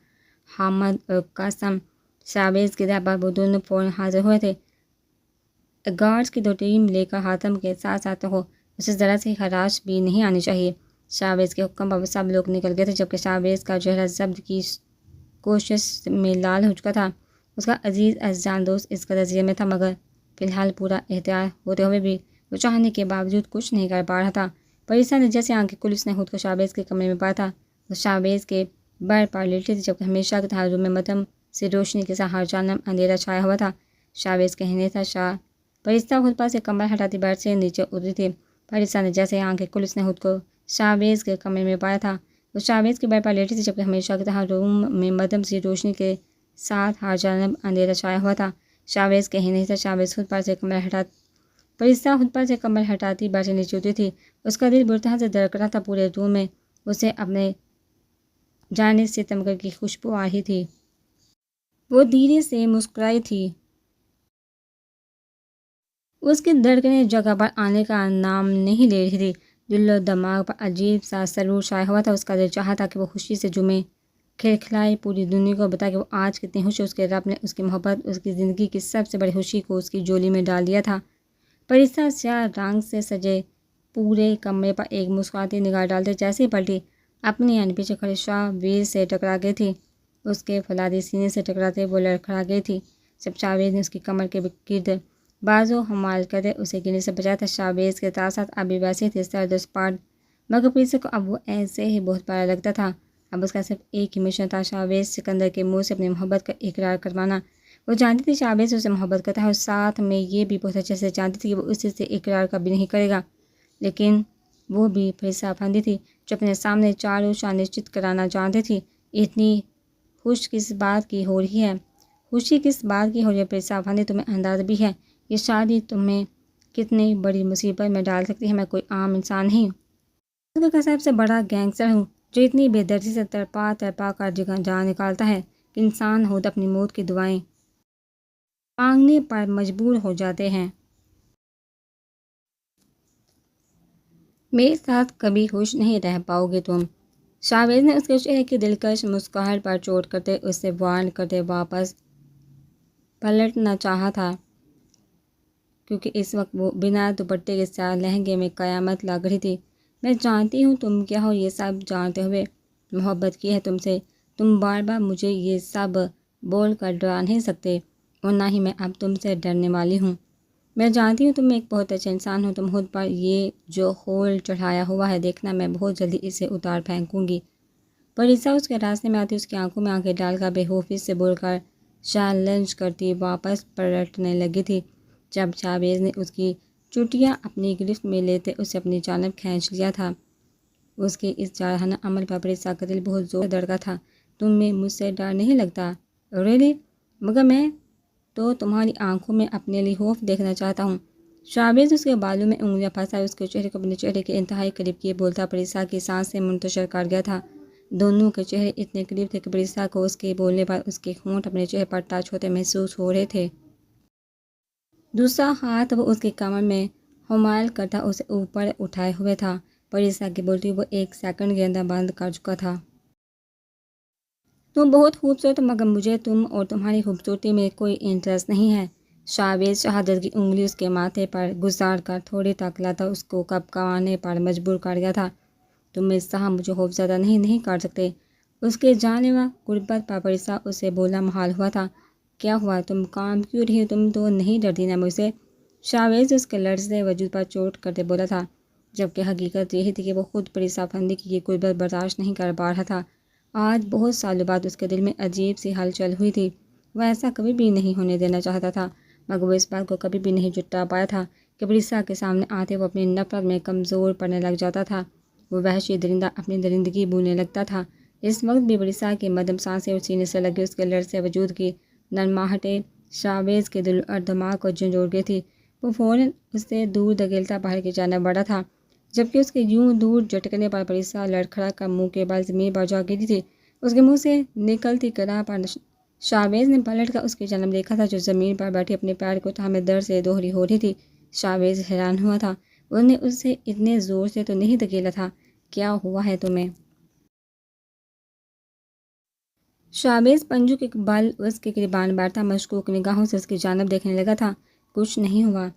[SPEAKER 1] حامد اور قاسم شاویز کی رہبر، وہ دونوں فوراً حاضر ہوئے تھے۔ گارڈز کی 2 ٹیم لے کر حازم کے ساتھ ساتھ ہو، اسے ذرا سی خراش بھی نہیں آنی چاہیے۔ شاویز کے حکم پر وہ سب لوگ نکل گئے تھے، جبکہ شاویز کا چہرہ ضبط کی کوشش میں لال ہو چکا تھا۔ اس کا عزیز جان دوست اس قدر ذہن میں تھا، مگر فی الحال پورا احتیاط ہوتے ہوئے بھی وہ چاہنے کے باوجود کچھ نہیں کر پا رہا تھا۔ پریسا نے جیسے آنکھیں کھلی، اس نے خود کو شاویز کے کمرے میں پایا تھا۔ وہ شاویز کے بیڈ پر لیٹی تھی، جبکہ ہمیشہ کی طرح روم میں مدھم سی روشنی کے ساتھ ہر جانب اندھیرا چھایا ہوا تھا۔ شاویز کہنے تھا پریسا خود پر سے کمر ہٹاتی بیڈ سے نیچے اتری تھی۔ پریسا نے جیسے آنکھیں کھلی، اس نے خود کو شاویز کے کمرے میں پایا تھا۔ وہ شاویز کے بیڈ پر لیٹی تھی، جبکہ ہمیشہ کی طرح روم میں مدھم سی روشنی کے ساتھ ہر جانب اندھیرا چھایا ہوا تھا۔ شاویز کہیں نہیں تھا۔ پریسا خود پر سے کمر ہٹاتی بیٹھ سے نیچے اتری تھی۔ اس کا دل بری طرح سے دھڑک رہا تھا۔ پورے روم میں اسے اپنے جانے ستمگر کی خوشبو آ رہی تھی۔ وہ دھیرے سے مسکرائی تھی۔ اس کی دھڑکنیں جگہ پر آنے کا نام نہیں لے رہی تھی۔ دل و دماغ پر عجیب سا سرور چھایا ہوا تھا۔ اس کا دل چاہا تھا کہ وہ خوشی سے جھومے، کھلکھلائے، پوری دنیا کو بتا کہ وہ آج کتنی خوش ہے۔ اس کے رب نے اس کی محبت، اس کی زندگی کی سب سے بڑی خوشی کو اس کی جولی میں ڈال دیا تھا۔ پریسا سیاہ رنگ سے سجے پورے کمرے پر ایک مسکراتی نگاہ ڈالتے جیسے ہی پلٹی، اپنی یعنی پیچھے کھڑے شاہویز سے ٹکرا گئی تھی۔ اس کے فولادی سینے سے ٹکراتے وہ لڑکھڑا گئی تھی۔ جب شاہویز نے اس کی کمر کے گرد بازو حمال کرتے اسے گرنے سے بچایا تھا، شاہویز کے تاثرات ابھی ویسے تھے، سرد و سپاٹ، مگر پریسا کو اب وہ ایسے ہی بہت پیارا لگتا تھا۔ اب اس کا صرف ایک ہی مشن تھا، شاہویز سکندر کے منہ سے اپنی محبت کا اقرار کروانا۔ وہ جانتی تھی شاہویز اسے محبت کرتا ہے، اور ساتھ میں یہ بھی بہت اچھے سے جانتی تھی کہ وہ اسی سے اقرار کبھی نہیں کرے گا۔ لیکن وہ بھی پریسا افندی تھی، جو اپنے سامنے چاروں شاہ نشچت کرانا جانتی تھی۔ اتنی خوش کس بات کی ہو رہی ہے، خوشی کس بات کی ہو رہی ہے پریسا افندی، تمہیں اندازہ بھی ہے یہ شادی تمہیں کتنی بڑی مصیبت میں ڈال سکتی ہے؟ میں کوئی عام انسان نہیں ہوں، ملک کا سب سے بڑا گینگسٹر ہوں، جو اتنی بے دردی سے تڑپا تڑپا کر جان نکالتا ہے کہ انسان خود اپنی موت کی دعائیں مانگنے پر مجبور ہو جاتے ہیں۔ میرے ساتھ کبھی خوش نہیں رہ پاؤ گے تم۔ شاہویز نے اس کے چہرے کی دلکش مسکراہٹ پر چوٹ کرتے اسے وارن کرتے واپس پلٹنا چاہا تھا، کیونکہ اس وقت وہ بنا دوپٹے کے سیاہ لہنگے میں قیامت لگ رہی تھی۔ میں جانتی ہوں تم کیا ہو، یہ سب جانتے ہوئے محبت کی ہے تم سے، تم بار بار مجھے یہ سب بول کر ڈرا نہیں سکتے، اور نہ ہی میں اب تم سے ڈرنے والی ہوں۔ میں جانتی ہوں تم ایک بہت اچھے انسان ہو، تم خود پر یہ جو خول چڑھایا ہوا ہے، دیکھنا میں بہت جلدی اسے اتار پھینکوں گی۔ پریسا اس کے راستے میں آتی، اس کی آنکھوں میں آنکھیں ڈال کر بے خوفی سے بول کر چیلنج کرتی واپس پلٹنے لگی تھی، جب شاہویز نے اس کی چوٹیاں اپنی گرفت میں لیتے اسے اپنی جانب کھینچ لیا تھا۔ اس کے اس جارحانہ عمل پر پریسا کا دل بہت زور سے دھڑکا تھا۔ تمہیں مجھ سے ڈر نہیں لگتا؟ ریلی؟ مگر میں تو تمہاری آنکھوں میں اپنے لیے خوف دیکھنا چاہتا ہوں۔ شاہویز اس کے بالوں میں انگلیاں پھنسائے اس کے چہرے کو اپنے چہرے کے انتہائی قریب کیے بولتا، پریسا کی سانسیں منتشر کر گیا تھا۔ دونوں کے چہرے اتنے قریب تھے کہ پریسا کو اس کے بولنے پر اس کے ہونٹ اپنے چہرے پر ٹچ ہوتے محسوس ہو رہے تھے۔ دوسرا ہاتھ وہ اس کی کمر میں حمال کرتا اسے اوپر اٹھائے ہوئے تھا۔ پریسا کی بولتی وہ ایک سیکنڈ کے اندر بند کر چکا تھا۔ تم بہت خوبصورت، مگر مجھے تم اور تمہاری خوبصورتی میں کوئی انٹرسٹ نہیں ہے۔ شاہویز شہادت کی انگلی اس کے ماتھے پر گزار کر تھوڑی تک لاتا اس کو کپکپانے پر مجبور کر گیا تھا۔ تم اس طرح مجھے خوفزدہ نہیں کر سکتے۔ اس کے جان لیوا قربت پر پریسا اسے بولنا محال ہوا تھا۔ کیا ہوا؟ تم کام کیوں رہی ہو؟ تم تو نہیں ڈرتی نا مجھ سے؟ شاہویز اس کے لرزتے وجود پر چوٹ کرتے بولا تھا، جبکہ حقیقت یہی تھی کہ وہ خود پریسا افندی کی یہ قربت برداشت نہیں کر پا رہا تھا۔ آج بہت سالوں بعد اس کے دل میں عجیب سی ہلچل ہوئی تھی۔ وہ ایسا کبھی بھی نہیں ہونے دینا چاہتا تھا، مگر وہ اس بات کو کبھی بھی نہیں جٹا پایا تھا کہ پریسا کے سامنے آتے وہ اپنی نفرت میں کمزور پڑنے لگ جاتا تھا۔ وہ وحشی درندہ اپنی درندگی بھولنے لگتا تھا۔ اس وقت بھی پریسا کی مدھم سانسیں اور سینے سے لگے اس کے لرزتے وجود کی نرماہٹیں شاہویز کے دل اور دماغ کو جھنجھوڑ گئی تھی۔ وہ فوراً اس سے دور دھکیلتا باہر کی جانب بڑھا تھا، جبکہ اس کے یوں دور جھٹکنے پر پریسا لڑکھڑا کر منہ کے بل زمین پر جا گری تھی۔ اس کے منہ سے نکلتی کڑا پر شاہویز نے پلٹ کر اس کی جانب دیکھا تھا، جو زمین پر بیٹھی اپنے پیر کو تھامے درد سے دوہری ہو رہی تھی۔ شاہویز حیران ہوا تھا، انہوں نے اسے اتنے زور سے تو نہیں دھکیلا تھا، کیا ہوا ہے تمہیں؟ شاہویز پنجوں کے بل اس کے قریبان بیٹھا مشکوک نگاہوں سے اس کی جانب دیکھنے لگا تھا۔ کچھ نہیں ہوا،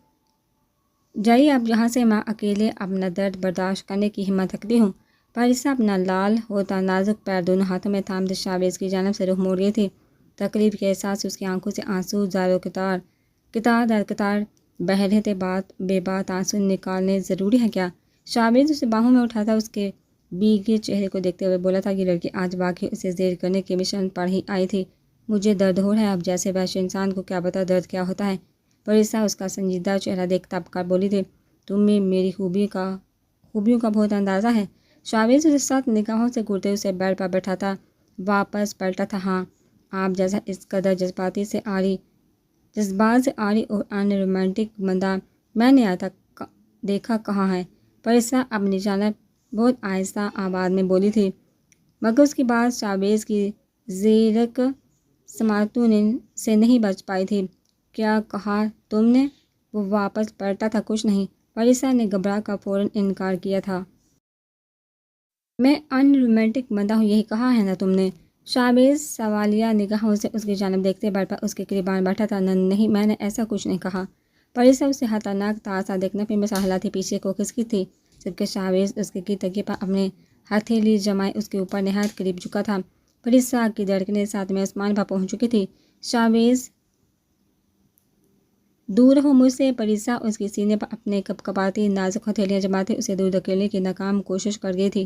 [SPEAKER 1] جائیے اب یہاں سے، میں اکیلے اپنا درد برداشت کرنے کی ہمت رکھتی ہوں۔ پریسا اپنا لال ہوتا نازک پیر دونوں ہاتھوں میں تھامتے شاہویز کی جانب سے رخ موڑ گئی تھی۔ تکلیف کے احساس سے اس کی آنکھوں سے آنسو زار و قطار در قطار بہہ رہے تھے۔ بے بات آنسو نکالنے ضروری ہے کیا؟ شاہویز اسے باہوں میں اٹھاتا اس کے بھیگے چہرے کو دیکھتے ہوئے بولا تھا، یہ لڑکی آج واقعی اسے زیر کرنے کے مشن پر ہی آئی تھی۔ مجھے درد ہو رہا ہے اب، جیسے وحشی انسان کو کیا پتا درد کیا ہوتا ہے۔ پریسا اس کا سنجیدہ چہرہ دیکھ تب کر بولی تھی، تمہیں میری خوبیوں کا بہت اندازہ ہے۔ شاہویز اسے سخت نگاہوں سے گھورتے اسے بیڈ پر بٹھاتا واپس پلٹا تھا، ہاں آپ جیسا اس قدر جذبات سے آری اور ان رومانٹک بندہ میں نے آج تک دیکھا کہاں ہے۔ پریسا اپنی جانب بہت آہستہ آواز میں بولی تھی، مگر اس کی بات شاہویز کی زیرک سماعتوں سے نہیں بچ پائی تھی۔ کیا کہا تم نے؟ وہ واپس پلٹا تھا، کچھ نہیں۔ پریسا نے گھبرا کر فوراً انکار کیا تھا۔ میں ان رومانٹک بندہ ہوں، یہی کہا ہے نا تم نے؟ شاہبیز سوالیہ نگاہوں سے اس کی جانب دیکھتے بیٹھ پر اس کے قریب آن بیٹھا تھا۔ نہیں، میں نے ایسا کچھ نہیں کہا۔ پریسا اسے خطرناک تازہ دیکھنے پہ مساحلاتی پیچھے کو کھسکی تھی، جبکہ شاہبیز اس کے تکیے پر اپنے ہتھیلی جمائے اس کے اوپر نہایت قریب جھکا تھا۔ پریسا کی دھڑکنیں ساتویں آسمان پر پہنچ چکی تھی۔ شاہبیز دور ہو مجھ سے، پریسا اس کے سینے پر اپنے کپکپاتی نازک ہتھیلیاں جماتے اسے دور دھکیلنے کی ناکام کوشش کر گئی تھی۔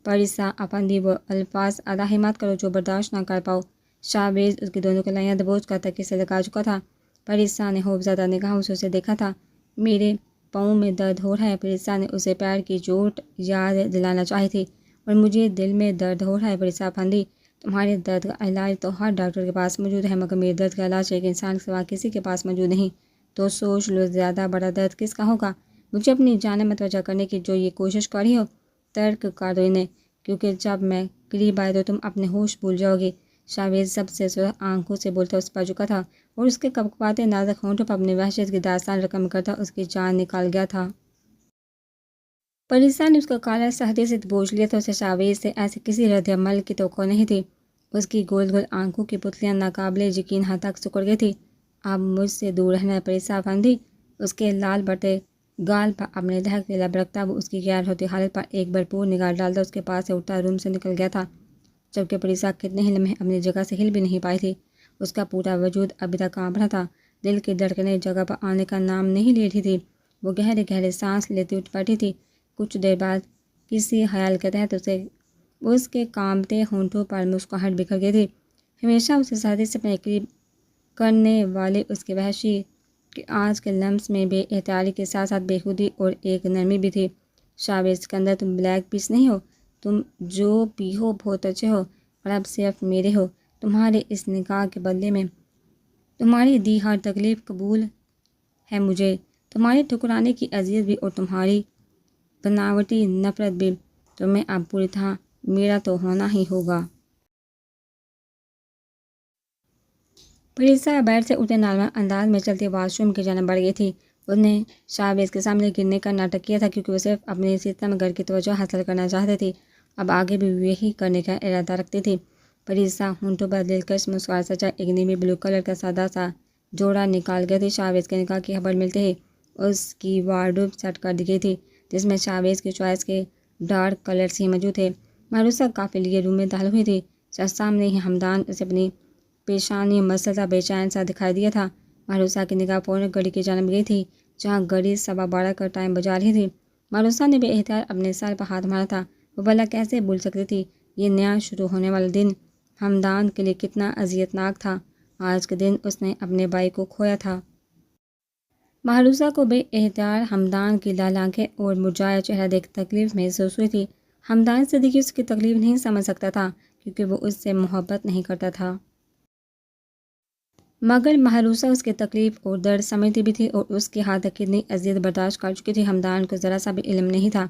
[SPEAKER 1] پریسا افندی، وہ الفاظ ادا ہی مت کرو جو برداشت نہ کر پاؤ۔ شاہبیز اس کی دونوں کلائیاں دبوچ کر تکیے سے لگا چکا تھا۔ پریسا نے خوفزدہ نگاہوں سے اسے دیکھا تھا۔ میرے پاؤں میں درد ہو رہا ہے۔ پریسا نے اسے پیر کی چوٹ یاد دلانا چاہی تھی۔ اور مجھے دل میں درد ہو رہا ہے پریسا افندی۔ تمہارے درد کا علاج تو ہر ڈاکٹر کے پاس موجود ہے، مگر میرے درد کا علاج ایک انسان کے سوا کسی کے پاس موجود نہیں۔ تو سوچ لو زیادہ بڑا درد کس کا ہوگا؟ مجھے اپنی جانب متوجہ کرنے کی جو یہ کوشش کر رہی ہو، ترک کر دو انہیں، کیونکہ جب میں قریب آئے تو تم اپنے ہوش بھول جاؤ گی۔ شاہبیز سب سے سرخ آنکھوں سے بولتا اس پر جھکا تھا اور اس کے کپکپاتے نازک ہونٹوں پر اپنی وحشت کی داستان رقم کرتا اس کی جان نکال گیا تھا۔ پریسا نے اس کا کالر سختی سے دبوچ لیا تھا۔ اسے شاہبیز سے ایسے کسی رد عمل کی توقع نہیں تھی۔ اس کی گول گول آنکھوں کی پتلیاں ناقابل یقین حد تک سکڑ گئی تھی۔ اب مجھ سے دور رہنا پریسا افندی۔ اس کے لال بٹے گال پر اپنے دہکتے لب رکھتا وہ اس کی غیر ہوتی حالت پر ایک بھرپور نگاہ ڈالتا اس کے پاس سے اٹھتا روم سے نکل گیا تھا، جبکہ پریسا کتنے ہی لمحے اپنی جگہ سے ہل بھی نہیں پائی تھی۔ اس کا پورا وجود ابھی تک کانپ رہا تھا۔ دل کی دھڑکنیں جگہ پر آنے کا نام نہیں لے رہی تھی۔ وہ گہرے گہرے سانس لیتی اٹھ بیٹھی تھی۔ کچھ دیر بعد کسی خیال کے تحت اس کے کانپتے ہونٹوں پر مسکراہٹ بکھر گئی تھی۔ ہمیشہ اسے سردی سے اپنے قریب کرنے والے اس کے وحشی کہ آج کے لمس میں بے احتیاطی کے ساتھ ساتھ بے خودی اور ایک نرمی بھی تھی۔ شاہبیز سکندر، تم بلیک پیس نہیں ہو، تم جو بھی ہو بہت اچھے ہو، اور اب صرف میرے ہو۔ تمہارے اس نکاح کے بدلے میں تمہاری دی ہر تکلیف قبول ہے مجھے، تمہارے ٹھکرانے کی اذیت بھی اور تمہاری بناوٹی نفرت بھی۔ تمہیں اب پوری طرح میرا تو ہونا ہی ہوگا۔ پریسا بیڈ سے اٹھتے نارمل انداز میں چلتی واش روم کی جانب بڑھ گئی تھی۔ اس نے شاہبیز کے سامنے گرنے کا ناٹک کیا تھا کیونکہ وہ صرف اپنی ستم گر کی توجہ حاصل کرنا چاہتی تھی۔ اب آگے بھی یہی کرنے کا ارادہ رکھتی تھی۔ پریسا ہونٹوں پر دلکش مسکراہٹ سجا ایک نیوی بلو کلر کا سادہ سا جوڑا نکال گئی تھی۔ شاہبیز کے نکاح کی خبر ملتے ہی اس کی وارڈروب سیٹ کر دی گئی تھی، جس میں شاہبیز کی چوائس کے ڈارک کلرز ہی موجود تھے۔ محروسہ کافی لیے روم میں داخل ہوئی تھی۔ سامنے ہی ہمدان اسے اپنی پیشانی مسلسل بے چین سا دکھائی دیا تھا۔ محروسہ کی نگاہ فوراً گھڑی کی جانب گئی تھی، جہاں گھڑی 12:15 کا ٹائم بجا رہی تھی۔ محروسہ نے بے احتیاط اپنے سر پر ہاتھ مارا تھا۔ وہ بھلا کیسے بھول سکتی تھی یہ نیا شروع ہونے والا دن ہمدان کے لیے کتنا اذیت ناک تھا۔ آج کے دن اس نے اپنے بھائی کو کھویا تھا۔ محروسہ کو بے احتیاط ہمدان کی لال آنکھیں اور مرجھایا چہرہ دیکھ تکلیف محسوس ہوئی تھی۔ ہمدان صدیقی اس کی تکلیف نہیں سمجھ سکتا تھا کیونکہ وہ اس سے محبت نہیں کرتا تھا، مگر محروسہ اس کی تکلیف اور درد سمجھتی بھی تھی اور اس کی حد تک کتنی اذیت برداشت کر چکی تھی ہمدان کو ذرا سا بھی علم نہیں تھا۔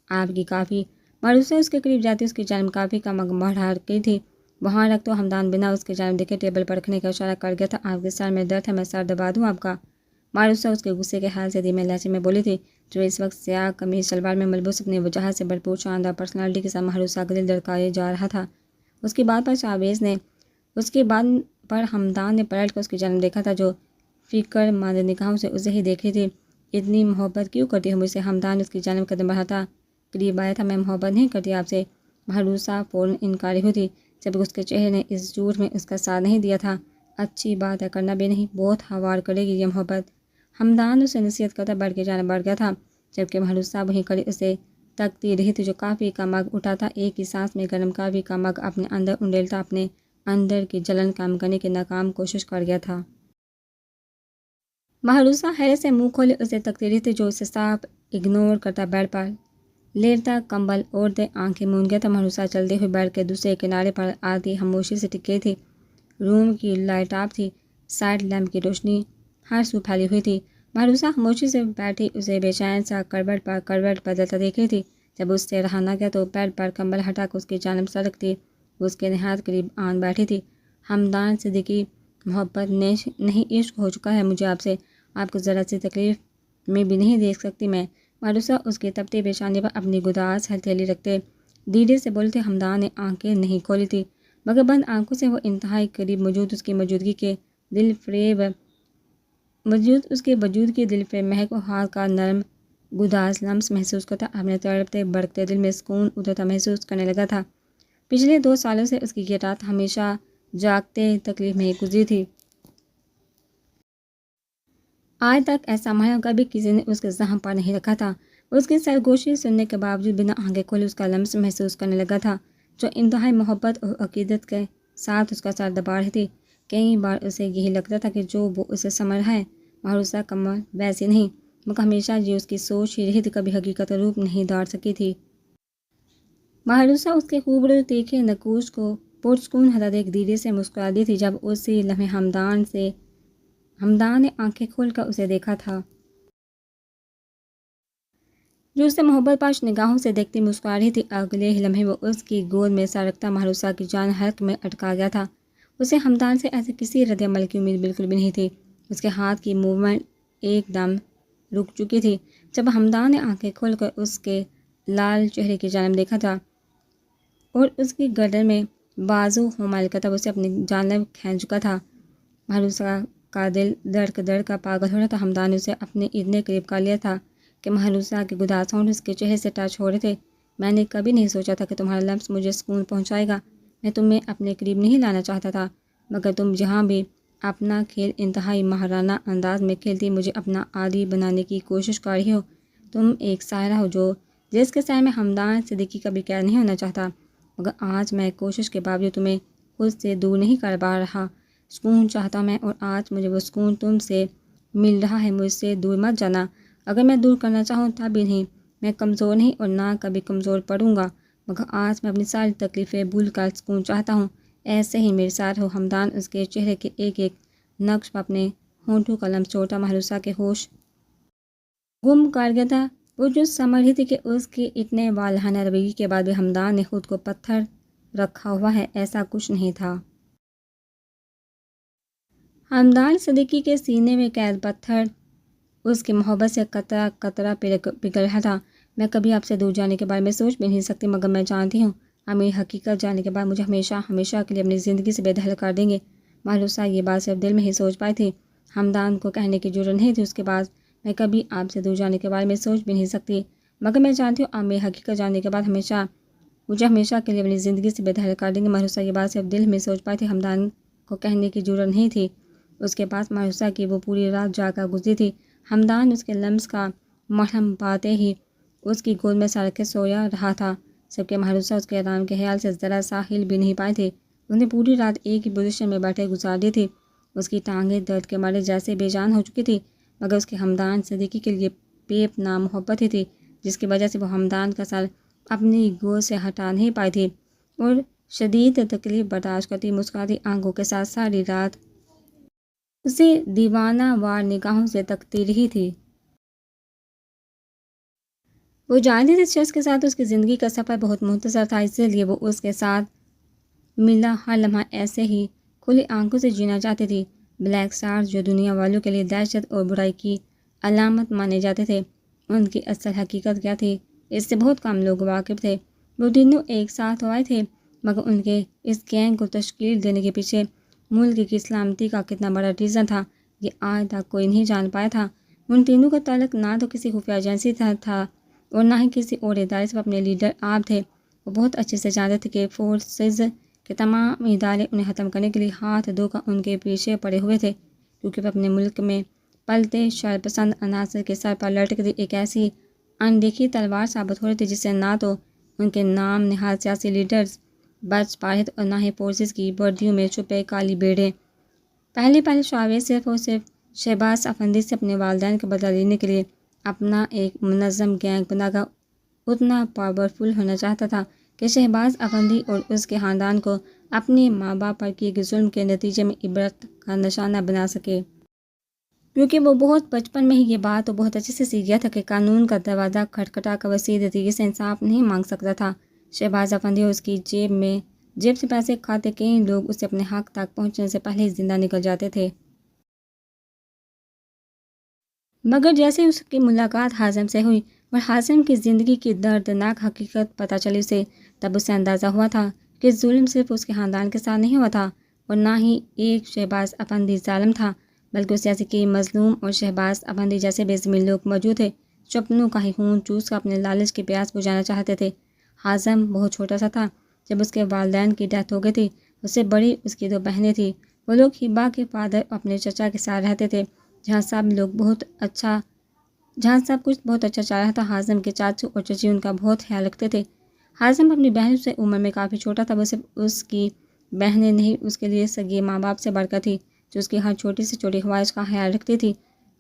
[SPEAKER 1] آپ کی کافی، محروسہ اس کے قریب جاتی اس کی جانب کافی کا مگ بڑھا گئی تھی۔ وہاں رکھ تو ہمدان بنا اس کی جانب دیکھے ٹیبل پر رکھنے کا اشارہ کر گیا تھا۔ آپ کے سر میں درد ہے، میں سر دبا دوں آپ کا؟ محروسہ اس کے غصے کے حال سے دھیمے لہجے میں بولی تھی، جو اس وقت سیاہ قمیض شلوار میں ملبوس اپنی وجاہت سے بھرپور شاندار پرسنالٹی کے ساتھ محروسہ کا دل دھڑکائے جا رہا تھا۔ اس کی بات پر شاہبیز نے اس کی بات پر ہمدان نے پلٹ کر اس کی جانب دیکھا تھا، جو فکر مند نگاہوں سے اسے ہی دیکھ رہی تھی۔ اتنی محبت کیوں کرتی ہو مجھ سے؟ ہمدان اس کی جانب قدم بڑھاتا قریب آیا تھا۔ میں محبت نہیں کرتی آپ سے، محروسہ فوراً انکاری ہوئی تھی، جبکہ اس کے چہرے نے اس جھوٹ میں اس کا ساتھ نہیں دیا تھا۔ اچھی بات ہے، کرنا بھی نہیں، بہت ہاوار کرے گی یہ محبت۔ ہمدان اسے نصیحت کرتا بیڈ کی جانب بڑھ گیا تھا، جبکہ محروسہ وہیں کھڑی اسے تکتی رہی تھی، جو کافی کا مگ اٹھاتا ایک ہی سانس میں گرم کافی کا مگ اپنے اندر انڈیلتا اپنے اندر کی جلن کم کرنے کی ناکام کوشش کر گیا تھا۔ محروسہ حیرت سے منہ کھولے اسے تکتی رہی تھی، جو اسے صاف اگنور کرتا بیڈ پر لیٹتا کمبل اوڑھتے آنکھیں موند گیا تھا۔ محروسہ چلتے ہوئے بیڈ کے دوسرے کنارے پر آتی خاموشی سے ٹک گئی تھی۔ روم کی لائٹ آف تھی، سائڈ لیمپ کی روشنی ہر سو پھیلی ہوئی تھی۔ محروسہ خاموشی سے بیٹھی اسے بے چین سا کروٹ پر کروٹ بدلتا دیکھ رہی تھی۔ جب اس سے رہا نہ گیا تو بیڈ پر کمبل ہٹا کر اس کی جانب سرکتی وہ اس کے نہایت قریب آن بیٹھی تھی۔ ہمدان صدیقی، محبت نہیں عشق ہو چکا ہے مجھے آپ سے، آپ کو ذرا سی تکلیف میں بھی نہیں دیکھ سکتی میں۔ محروسہ اس کی تپتی پیشانی پر اپنی گداز ہتھیلی رکھتے دھیرے سے بولے تھے۔ ہمدان نے آنکھیں نہیں کھولی تھی، مگر بند آنکھوں سے وہ انتہائی قریب موجود اس کی موجودگی کے دل فریب مہک و ہاتھ کا نرم گداز لمس محسوس کرتا اپنے تڑپتے بڑھتے دل میں سکون اترتا محسوس کرنے لگا تھا۔ پچھلے 2 سالوں سے اس کی یہ رات ہمیشہ جاگتے تکلیف میں گزری تھی۔ آج تک ایسا محرم کبھی کسی نے اس کے ذہن پر نہیں رکھا تھا۔ اس کی سرگوشی سننے کے باوجود بنا آنکھیں کھولے اس کا لمس محسوس کرنے لگا تھا، جو انتہائی محبت اور عقیدت کے ساتھ اس کا سر دبا رہی تھی۔ کئی بار اسے یہی لگتا تھا کہ جو وہ اسے سمجھ رہا ہے مہروسہ کمل ویسی نہیں، مگر ہمیشہ یہ اس کی سوچ ہی رہی تھی، کبھی حقیقت روپ نہیں دھار سکی تھی۔ مہروسہ اس کے خوبصورت تیکھے نقوش کو پرسکون حالت ایک دھیرے سے مسکرا دی تھی جب اسی لمحے ہمدان نے آنکھیں کھول کر اسے دیکھا تھا، جو اسے محبت پاش نگاہوں سے دیکھتی مسکرا رہی تھی۔ اگلے ہی لمحے وہ اس کی گود میں سر رکھتا مہروسہ کی جان حلق میں اٹکا گیا تھا۔ اسے ہمدان سے ایسے کسی رد عمل کی امید بالکل بھی نہیں تھی۔ اس کے ہاتھ کی موومنٹ ایک دم رک چکی تھی جب ہمدان نے آنکھیں کھول کر اس کے لال چہرے کی جانب دیکھا تھا اور اس کی گردن میں بازو حمل کا تب اسے اپنی جانب کھینچ چکا تھا۔ مہروسہ کا دل دھڑک دھڑک پاگل ہو رہا تھا۔ ہمدان نے اسے اپنے اتنے قریب کر لیا تھا کہ مہروسہ کے گداز ہونٹ اس کے چہرے سے ٹچ ہو رہے تھے۔ میں نے کبھی نہیں سوچا تھا کہ تمہارا لمس مجھے سکون پہنچائے گا۔ میں تمہیں اپنے قریب نہیں لانا چاہتا تھا، مگر تم جہاں بھی اپنا کھیل انتہائی ماہرانہ انداز میں کھیلتی مجھے اپنا عادی بنانے کی کوشش کر رہی ہو۔ تم ایک سائرہ ہو جس کے سائے میں ہمدان صدیقی کبھی قید نہیں ہونا چاہتا، مگر آج میں کوشش کے باوجود تمہیں خود سے دور نہیں کر پا رہا۔ سکون چاہتا ہوں میں، اور آج مجھے وہ سکون تم سے مل رہا ہے۔ مجھ سے دور مت جانا، اگر میں دور کرنا چاہوں تب بھی نہیں۔ میں کمزور نہیں اور نہ کبھی کمزور پڑوں گا، مگر آج میں اپنی ساری تکلیفیں بھول کر سکون چاہتا ہوں۔ ایسے ہی میرے ساتھ ہو۔ ہمدان اس کے چہرے کے ایک ایک نقش پر اپنے ہونٹوں کا لمس چھوڑتا مہروسہ کے ہوش گم کر گیا تھا۔ وہ جو سمجھ رہی تھی کہ اس کے اتنے والہانہ رویے کے بعد بھی ہمدان نے خود کو پتھر رکھا ہوا ہے، ایسا کچھ نہیں تھا۔ ہمدان صدیقی کے سینے میں قید پتھر اس کی محبت سے قطرہ قطرہ پگھل رہا تھا۔ میں کبھی آپ سے دور جانے کے بارے میں سوچ بھی نہیں سکتی، مگر میں جانتی ہوں آپ میری حقیقت جاننے کے بعد مجھے ہمیشہ ہمیشہ کے لیے اپنی زندگی سے بے دخل کر دیں گے۔ مہروسہ یہ بات صرف دل میں ہی سوچ پائی تھی، ہمدان کو کہنے کی جرأت نہیں تھی۔ اس کے بعد میں کبھی آپ سے دور جانے کے بارے میں سوچ بھی نہیں سکتی، مگر میں جانتی ہوں آپ میری حقیقت جاننے کے بعد مجھے ہمیشہ کے لیے اپنی زندگی سے بے دخل کر دیں گے۔ مہروسہ یہ بات صرف دل میں سوچ پائی تھی، ہمدان کو کہنے کی جرأت نہیں تھی۔ اس کے پاس مہروسہ کی وہ پوری رات جا کر گزری تھی۔ ہمدان اس کے لمس کا مرہم پاتے ہی اس کی گود میں سر رکھے سویا رہا تھا، جبکہ مہروسہ اس کے آرام کے خیال سے ذرا سا ہل بھی نہیں پائی تھی۔ انہوں نے پوری رات ایک ہی پوزیشن میں بیٹھے گزار دی تھی۔ اس کی ٹانگیں درد کے مارے جیسے بے جان ہو چکی تھی، مگر اس کے ہمدان صدیقی کے لیے بے پناہ محبت ہی تھی، جس کی وجہ سے وہ ہمدان کا سر اپنی گود سے ہٹا نہیں پائی تھی اور شدید تکلیف برداشت کرتی مسکراتی آنکھوں کے ساتھ ساری رات اسے دیوانہ وار نگاہوں سے تکتی رہی تھی۔ وہ جانتی تھی اس شخص کے ساتھ اس کی زندگی کا سفر بہت مختصر تھا، اسی لیے وہ اس کے ساتھ ملا ہر لمحہ ایسے ہی کھلی آنکھوں سے جینا چاہتی تھی۔ بلیک اسٹارز جو دنیا والوں کے لیے دہشت اور برائی کی علامت مانے جاتے تھے، ان کی اصل حقیقت کیا تھی اس سے بہت کم لوگ واقف تھے۔ وہ تینوں ایک ساتھ آئے تھے، مگر ان کے اس گینگ کو تشکیل دینے کے پیچھے ملک کی سلامتی کا کتنا بڑا ریزن تھا، یہ آج تک کوئی نہیں جان پایا تھا۔ ان تینوں کا تعلق نہ تو کسی خفیہ ایجنسی سے تھا اور نہ ہی کسی اور ادارے سے۔ اپنے لیڈر آپ تھے۔ وہ بہت اچھے سے جانتے تھے کہ فورسز کے تمام ادارے انہیں ختم کرنے کے لیے ہاتھ دھو کر ان کے پیچھے پڑے ہوئے تھے، کیونکہ وہ اپنے ملک میں پلتے شرپسند عناصر کے سر پر لٹکتی ایک ایسی اندیکھی تلوار ثابت ہو رہی تھی جس سے نہ تو ان کے نام نہاد سیاسی لیڈرز بچ پا رہے تھے اور نہ ہی فورسز کی وردیوں میں چھپے کالی بیڑے۔ پہلے شاویز صرف اور صرف شہباز افندی سے اپنے والدین کا بدلہ لینے کے لیے اپنا ایک منظم گینگ بنا کر اتنا پاورفل ہونا چاہتا تھا کہ شہباز افندی اور اس کے خاندان کو اپنے ماں باپ پر کیے گئے ظلم کے نتیجے میں عبرت کا نشانہ بنا سکے، کیونکہ وہ بہت بچپن میں ہی یہ بات تو بہت اچھے سے سیکھ گیا تھا کہ قانون کا دروازہ کھٹکھٹا کر وسیع طریقے سے انصاف نہیں مانگ سکتا تھا۔ شہباز افندی اور اس کی جیب سے پیسے کھاتے کئی لوگ اسے اپنے حق تک پہنچنے سے پہلے ہی زندہ نکل جاتے تھے، مگر جیسے اس کی ملاقات ہاشم سے ہوئی اور ہاشم کی زندگی کی دردناک حقیقت پتہ چلی اسے، تب اسے اندازہ ہوا تھا کہ ظلم صرف اس کے خاندان کے ساتھ نہیں ہوا تھا اور نہ ہی ایک شہباز افندی ظالم تھا، بلکہ اس جیسے کہ مظلوم اور شہباز افندی جیسے بے زمین لوگ موجود تھے جو اپنوں کا ہی خون چوس کر اپنے لالچ کی پیاس بجھانا چاہتے تھے۔ حازم بہت چھوٹا سا تھا جب اس کے والدین کی ڈیتھ ہو گئی تھی۔ اس سے بڑی اس کی 2 بہنیں تھیں۔ وہ لوگ ہبا کے فادر اپنے چچا کے ساتھ رہتے تھے، جہاں سب کچھ بہت اچھا چل رہا تھا۔ حازم کے چاچو اور چچی ان کا بہت خیال رکھتے تھے۔ حازم اپنی بہنوں سے عمر میں کافی چھوٹا تھا۔ وہ صرف اس کی بہنیں نہیں، اس کے لیے سگے ماں باپ سے بڑھ کر تھی، جو اس کی ہر چھوٹی سے چھوٹی خواہش کا خیال رکھتی تھی۔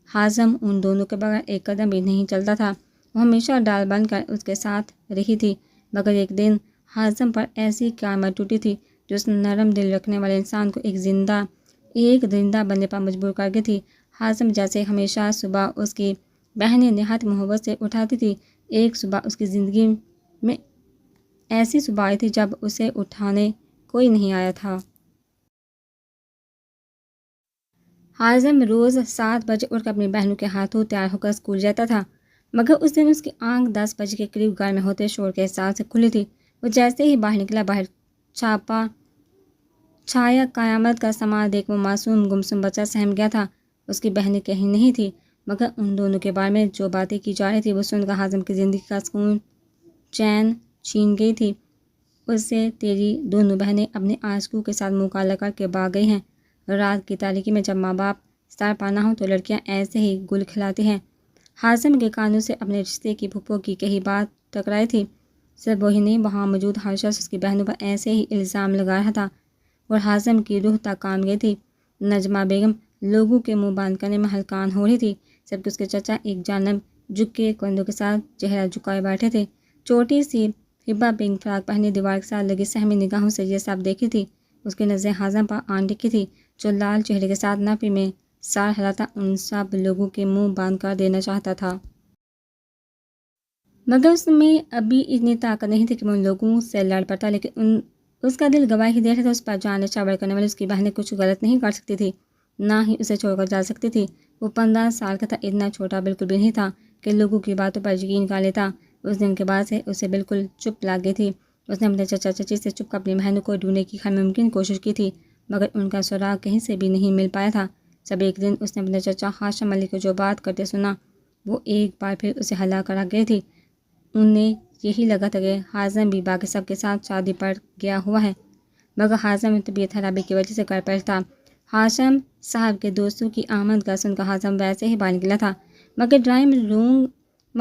[SPEAKER 1] حازم ان دونوں کے بغیر ایک قدم بھی نہیں چلتا تھا۔ وہ ہمیشہ ڈال بن کر اس کے ساتھ رہی تھی، مگر ایک دن حازم پر ایسی قیامت ٹوٹی تھی جو اس نرم دل رکھنے والے انسان کو ایک درندہ بننے پر مجبور کر گئی تھی۔ حازم جیسے ہمیشہ صبح اس کی بہنیں نہایت محبت سے اٹھاتی تھی، ایک صبح اس کی زندگی میں ایسی صبح آئی تھی جب اسے اٹھانے کوئی نہیں آیا تھا۔ حازم روز 7 بجے اٹھ کر اپنی بہنوں کے ہاتھوں تیار ہو کر اسکول جاتا تھا، مگر اس دن اس کی آنکھ 10 بجے کے قریب گھر میں ہوتے شور کے احساس سے کھلی تھی۔ وہ جیسے ہی باہر نکلا، باہر چھایا قیامت کا سماں دیکھ وہ معصوم گمسم بچہ سہم گیا تھا۔ اس کی بہنیں کہیں نہیں تھی، مگر ان دونوں کے بارے میں جو باتیں کی جا رہی تھی وہ سن کر حازم کی زندگی کا سکون چین چھین گئی تھی۔ اس سے تیری دونوں بہنیں اپنے آشکو کے ساتھ منہ کالا کر کے بھاگ گئی ہیں۔ رات کی تاریکی میں جب ماں باپ سر پانا ہو تو لڑکیاں ایسے ہی گل کھلاتی ہیں۔ حازم کے کانوں سے اپنے رشتے کی پھپھو کی کہی بات ٹکرائی تھی۔ صرف وہی نہیں، وہاں موجود ہر شخص اس کی بہنوں پر ایسے ہی الزام لگا رہا تھا، اور حازم کی روح تک کام گئی تھی۔ نجمہ بیگم لوگوں کے منہ بند کرنے میں ہلکان ہو رہی تھی، جبکہ اس کے چچا ایک جانب جھکے کندھوں کے ساتھ چہرہ جھکائے بیٹھے تھے۔ چھوٹی سی ہبا پنک فراک پہنے دیوار کے ساتھ لگی سہمی نگاہوں سے یہ سب دیکھی تھی۔ اس کی نظریں حازم پر آن ٹکی تھی، جو لال چہرے کے ساتھ نفی میں سر ہلاتا ان سب لوگوں کے منہ بند کر دینا چاہتا تھا۔ مگر اس میں ابھی اتنی طاقت نہیں تھی کہ وہ ان لوگوں سے لڑ پڑتا، لیکن اس کا دل گواہی دے رہا تھا۔ اس پر جان نچھاور کرنے والی اس کی بہنیں کچھ غلط نہیں کر سکتی تھی، نہ ہی اسے چھوڑ کر جا سکتی تھی۔ وہ 15 سال کا تھا، اتنا چھوٹا بالکل بھی نہیں تھا کہ لوگوں کی باتوں پر یقین کر لیتا۔ اس دن کے بعد سے اسے بالکل چپ لگ گئی تھی۔ اس نے اپنے چچا چچی سے چھپ کر اپنی بہنوں کو ڈھونڈنے کی ہر ممکن کوشش کی تھی، مگر ان کا سراغ کہیں سے بھی نہیں مل پایا تھا۔ جب ایک دن اس نے اپنے چچا ہاشم علی کو جو بات کرتے سنا، وہ ایک بار پھر اسے ہلا کر رکھ گئی تھی۔ انہیں یہی لگا تھا کہ حازم بھی باقی سب کے ساتھ شادی پر گیا ہوا ہے، مگر حازم طبیعت خرابی کی وجہ سے گھر پر تھا۔ ہاشم صاحب کے دوستوں کی آمد کا سن کر حازم ویسے ہی باہر نکلا تھا، مگر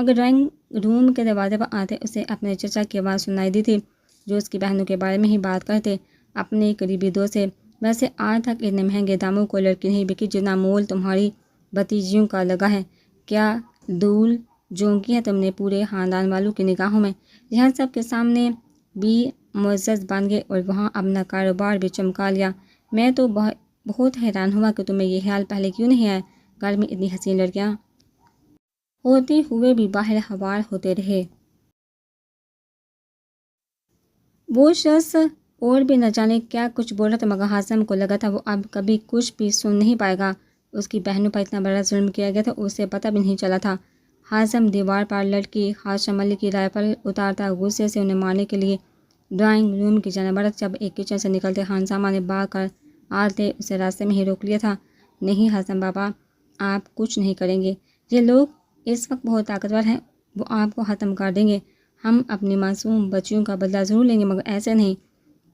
[SPEAKER 1] ڈرائنگ روم کے دروازے پر آتے اسے اپنے چچا کی آواز سنائی دی تھی، جو اس کی بہنوں کے بارے میں ہی بات کرتے اپنے قریبی دوست سے۔ ویسے آج تک اتنے مہنگے داموں کو لڑکی نہیں بکی جتنا مول تمہاری بھتیجیوں کا لگا ہے۔ کیا دھول جھونکی ہے تم نے پورے خاندان والوں کی نگاہوں میں، یہاں سب کے سامنے بھی معزز بن گئے اور وہاں اپنا کاروبار بھی چمکا لیا۔ میں تو بہت حیران ہوا کہ تمہیں یہ خیال پہلے کیوں نہیں آیا۔ گھر میں اتنی حسین لڑکیاں ہوتے ہوئے بھی باہر ہوار ہوتے رہے۔ وہ شخص اور بھی نہ جانے کیا کچھ بول رہا تھا، مگر حازم کو لگا تھا وہ اب کبھی کچھ بھی سن نہیں پائے گا۔ اس کی بہنوں پر اتنا بڑا ظلم کیا گیا تھا، اسے پتہ بھی نہیں چلا تھا۔ حازم دیوار پر لڑکی ہاشم علی کی رائفل اتارتا غصے سے انہیں مارنے کے لیے ڈرائنگ روم کی جانب بڑھا۔ جب ایک کچن سے نکلتے خانسامہ نے بھاگ کر آتے اسے راستے میں ہی روک لیا تھا۔ نہیں حازم بابا، آپ کچھ نہیں کریں گے، یہ لوگ اس وقت بہت طاقتور ہیں، وہ آپ کو ختم کر دیں گے۔ ہم اپنی معصوم بچیوں کا بدلہ ضرور لیں گے، مگر ایسے نہیں۔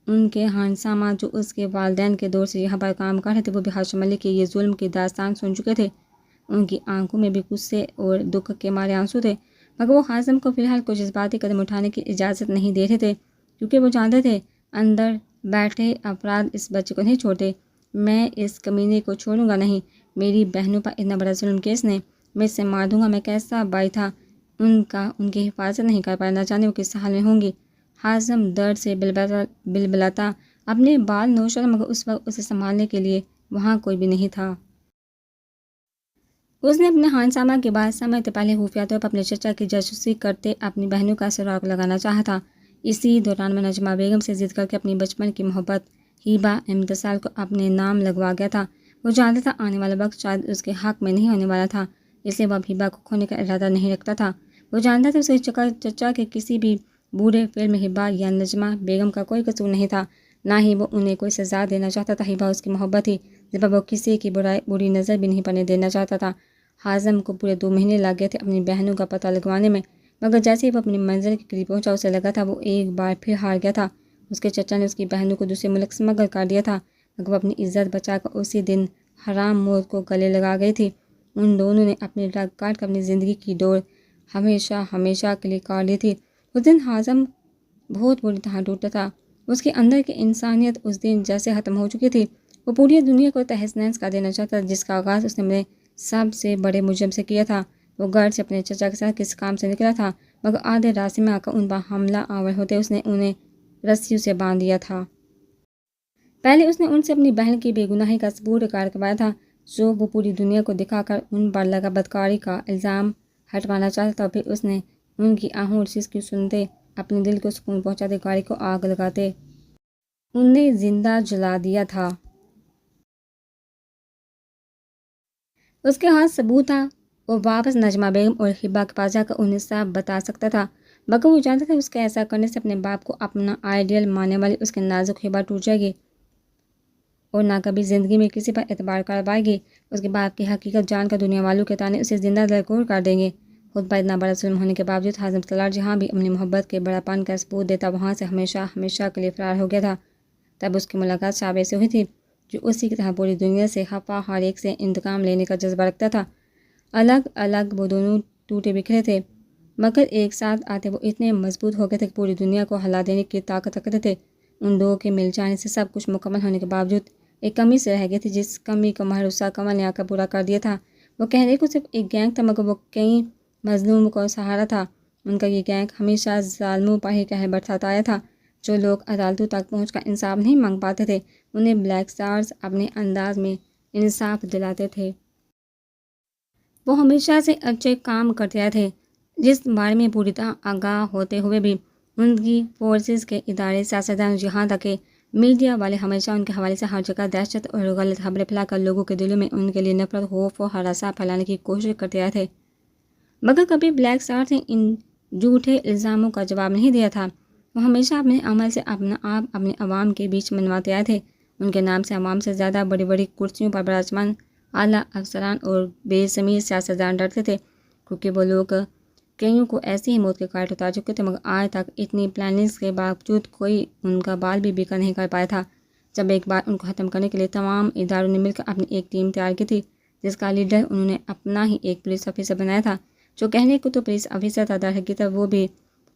[SPEAKER 1] ان کے خانسامہ جو اس کے والدین کے دور سے یہاں پر کام کر رہے تھے، وہ بھی ہاشم علی کے یہ ظلم کی داستان سن چکے تھے۔ ان کی آنکھوں میں بھی غصے اور دکھ کے مارے آنسو تھے، مگر وہ حازم کو فی الحال کوئی جذباتی قدم اٹھانے کی اجازت نہیں دے رہے تھے، کیونکہ وہ جانتے تھے اندر بیٹھے افراد اس بچے کو نہیں چھوڑتے۔ میں اس کمینے کو چھوڑوں گا نہیں، میری بہنوں پر اتنا بڑا ظلم کس نے، میں اسے مار دوں گا۔ میں کیسا بھائی تھا ان کی حفاظت نہیں کر پایا، نہ جانے وہ کس حال میں ہوں گی۔ حازم درد سے بلبلاتا اپنے بال نوچ رہا، مگر اس وقت اسے سنبھالنے کے لیے وہاں کوئی بھی نہیں تھا۔ اس نے اپنے خانسامہ کی بات سمجھتے پہلے خفیہ طور پر اپنے چچا کی جاسوسی کرتے اپنی بہنوں کا سراغ لگانا چاہا تھا۔ اسی دوران وہ نجمہ بیگم سے ضد کر کے اپنی بچپن کی محبت ہبا امتصال کو اپنے نام لگوا گیا تھا۔ وہ جانتا تھا آنے والا وقت شاید اس کے حق میں نہیں ہونے والا تھا، اس لیے وہ اب ہبا کو کھونے کا ارادہ نہیں رکھتا تھا۔ وہ جانتا تھا اسے چچا کے کسی بھی بوڑھے فلم ہبا یا نجمہ بیگم کا کوئی قصور نہیں تھا، نہ ہی وہ انہیں کوئی سزا دینا چاہتا تھا۔ ہبا اس کی محبت تھی جس پر وہ کسی کی بری نظر بھی نہیں پڑنے دینا چاہتا تھا۔ حازم کو پورے 2 مہینے لگ گئے تھے اپنی بہنوں کا پتہ لگوانے میں، مگر جیسے ہی وہ اپنی منزل کے قریب پہنچا اسے لگا تھا وہ ایک بار پھر ہار گیا تھا۔ اس کے چچا نے اس کی بہنوں کو دوسرے ملک سمگل کر دیا تھا، مگر وہ اپنی عزت بچا کر اسی دن حرام موت کو گلے لگا گئی تھی۔ ان دونوں نے اپنی رگ کاٹ کر اپنی زندگی کی ڈور ہمیشہ کے لیے کاٹ لی تھی۔ اس دن حازم بہت بری طرح ٹوٹا تھا۔ اس کے اندر کی انسانیت اس دن جیسے ختم ہو چکی تھی۔ وہ پوری دنیا کو تہس نہس کر دینا چاہتا تھا، جس کا آغاز اس نے اپنے سب سے بڑے مجرم سے کیا تھا۔ وہ گھر سے اپنے چچا کے ساتھ کس کام سے نکلا تھا، مگر آدھے راستے میں آ کر ان پر حملہ آور ہوتے اس نے انہیں رسیوں سے باندھ دیا تھا۔ پہلے اس نے ان سے اپنی بہن کی بے گناہی کا ثبوت ریکارڈ کروایا تھا، جو وہ پوری دنیا کو دکھا کر ان پر لگا بدکاری کا الزام ہٹوانا چاہتا تھا۔ پھر اس نے ان کی آہوں اور سسکیوں سنتے اپنے دل کو سکون پہنچاتے گاڑی کو آگ لگاتے انہیں زندہ جلا دیا تھا۔ اس کے ہاتھ ثبوت تھا، وہ واپس نجمہ بیگم اور ہبا کے پاس جا کر انہیں سب بتا سکتا تھا، مگر وہ جانتا تھا اس کے ایسا کرنے سے اپنے باپ کو اپنا آئیڈیل ماننے والی اس کے نازک ہبا ٹوٹ جائے گی اور نہ کبھی زندگی میں کسی پر اعتبار کر پائے گی۔ اس کے باپ کی حقیقت جان کر دنیا والوں کے تانے اسے زندہ درگور کر دیں گے۔ خود پر اتنا بڑا ظلم ہونے کے باوجود حازم سالار جہاں بھی اپنی محبت کے بڑا پن کا ثبوت دیتا وہاں سے ہمیشہ کے لیے فرار ہو گیا تھا۔ تب اس کی ملاقات شعبے سے ہوئی تھی، جو اسی کی طرح پوری دنیا سے خفا ہر ایک سے انتقام لینے کا جذبہ رکھتا تھا۔ الگ الگ وہ دونوں ٹوٹے بکھرے تھے، مگر ایک ساتھ آتے وہ اتنے مضبوط ہو گئے تھے کہ پوری دنیا کو ہلا دینے کی طاقت رکھتے تھے۔ ان دو کے مل جانے سے سب کچھ مکمل ہونے کے باوجود ایک کمی سے رہ گئی تھی، جس کمی کو مہروسہ کمل نے آ کر پورا کر دیا تھا۔ وہ کہنے کو صرف ایک گینگ تھا، مگر وہ کئی مظلوموں کو سہارا تھا۔ ان کا یہ گینگ ہمیشہ ظالموں پر ہی قہر برساتا آیا تھا۔ جو لوگ عدالتوں تک پہنچ کر انصاف نہیں مانگ پاتے تھے، انہیں بلیک اسٹارز اپنے انداز میں انصاف دلاتے تھے۔ وہ ہمیشہ سے اچھے کام کرتے رہے تھے، جس بارے میں پوری طرح آگاہ ہوتے ہوئے بھی ان کی فورسز کے ادارے، سیاستدان، یہاں تک کہ میڈیا والے ہمیشہ ان کے حوالے سے ہر جگہ دہشت اور غلط خبریں پھیلا کر لوگوں کے دلوں میں ان کے لیے نفرت، خوف و ہراساں پھیلانے کی کوشش کرتے رہے تھے۔ مگر کبھی بلیک اسٹارز نے ان جھوٹے الزاموں کا جواب نہیں دیا تھا۔ وہ ہمیشہ اپنے عمل سے اپنا آپ اپنے عوام کے بیچ منواتے آئے تھے۔ ان کے نام سے عوام سے زیادہ بڑی بڑی کرسیوں پر براجمان اعلیٰ افسران اور بے ضمیر سیاستدان ڈرتے تھے، کیونکہ وہ لوگ کئیوں کو ایسی ہی موت کے گھاٹ اتار چکے تھے، مگر آج تک اتنی پلاننگز کے باوجود کوئی ان کا بال بھی بیکا نہیں کر پایا تھا۔ جب ایک بار ان کو ختم کرنے کے لیے تمام اداروں نے مل کر اپنی ایک ٹیم تیار کی تھی، جس کا لیڈر انہوں نے اپنا ہی ایک پولیس آفیسر بنایا تھا، جو کہنے کو تو پولیس آفیسر تھا، در حقیقت وہ بھی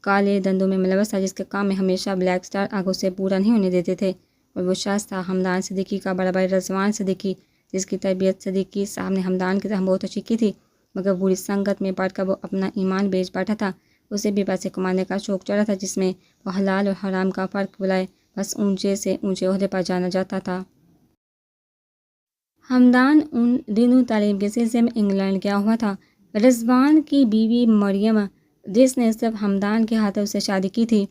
[SPEAKER 1] کالے دندوں میں ملوث تھا، جس کے کام میں ہمیشہ بلیک اسٹار آگوں سے پورا نہیں ہونے دیتے تھے۔ اور وہ شخص تھا حمدان صدیقی کا بڑا بھائی رضوان صدیقی، جس کی تربیت صدیقی صاحب نے حمدان کی طرح بہت اچھی کی تھی، مگر بری سنگت میں پڑ کر وہ اپنا ایمان بیچ بیٹھا تھا۔ اسے بھی پیسے کمانے کا شوق چڑھا تھا، جس میں وہ حلال اور حرام کا فرق بلائے بس اونچے سے اونچے عہدے پر جانا جاتا تھا۔ حمدان ان دنوں تعلیم کے سلسلے میں انگلینڈ گیا ہوا تھا۔ رضوان کی بیوی مریم، جس نے صرف حمدان کے ہاتھوں سے شادی کی تھی،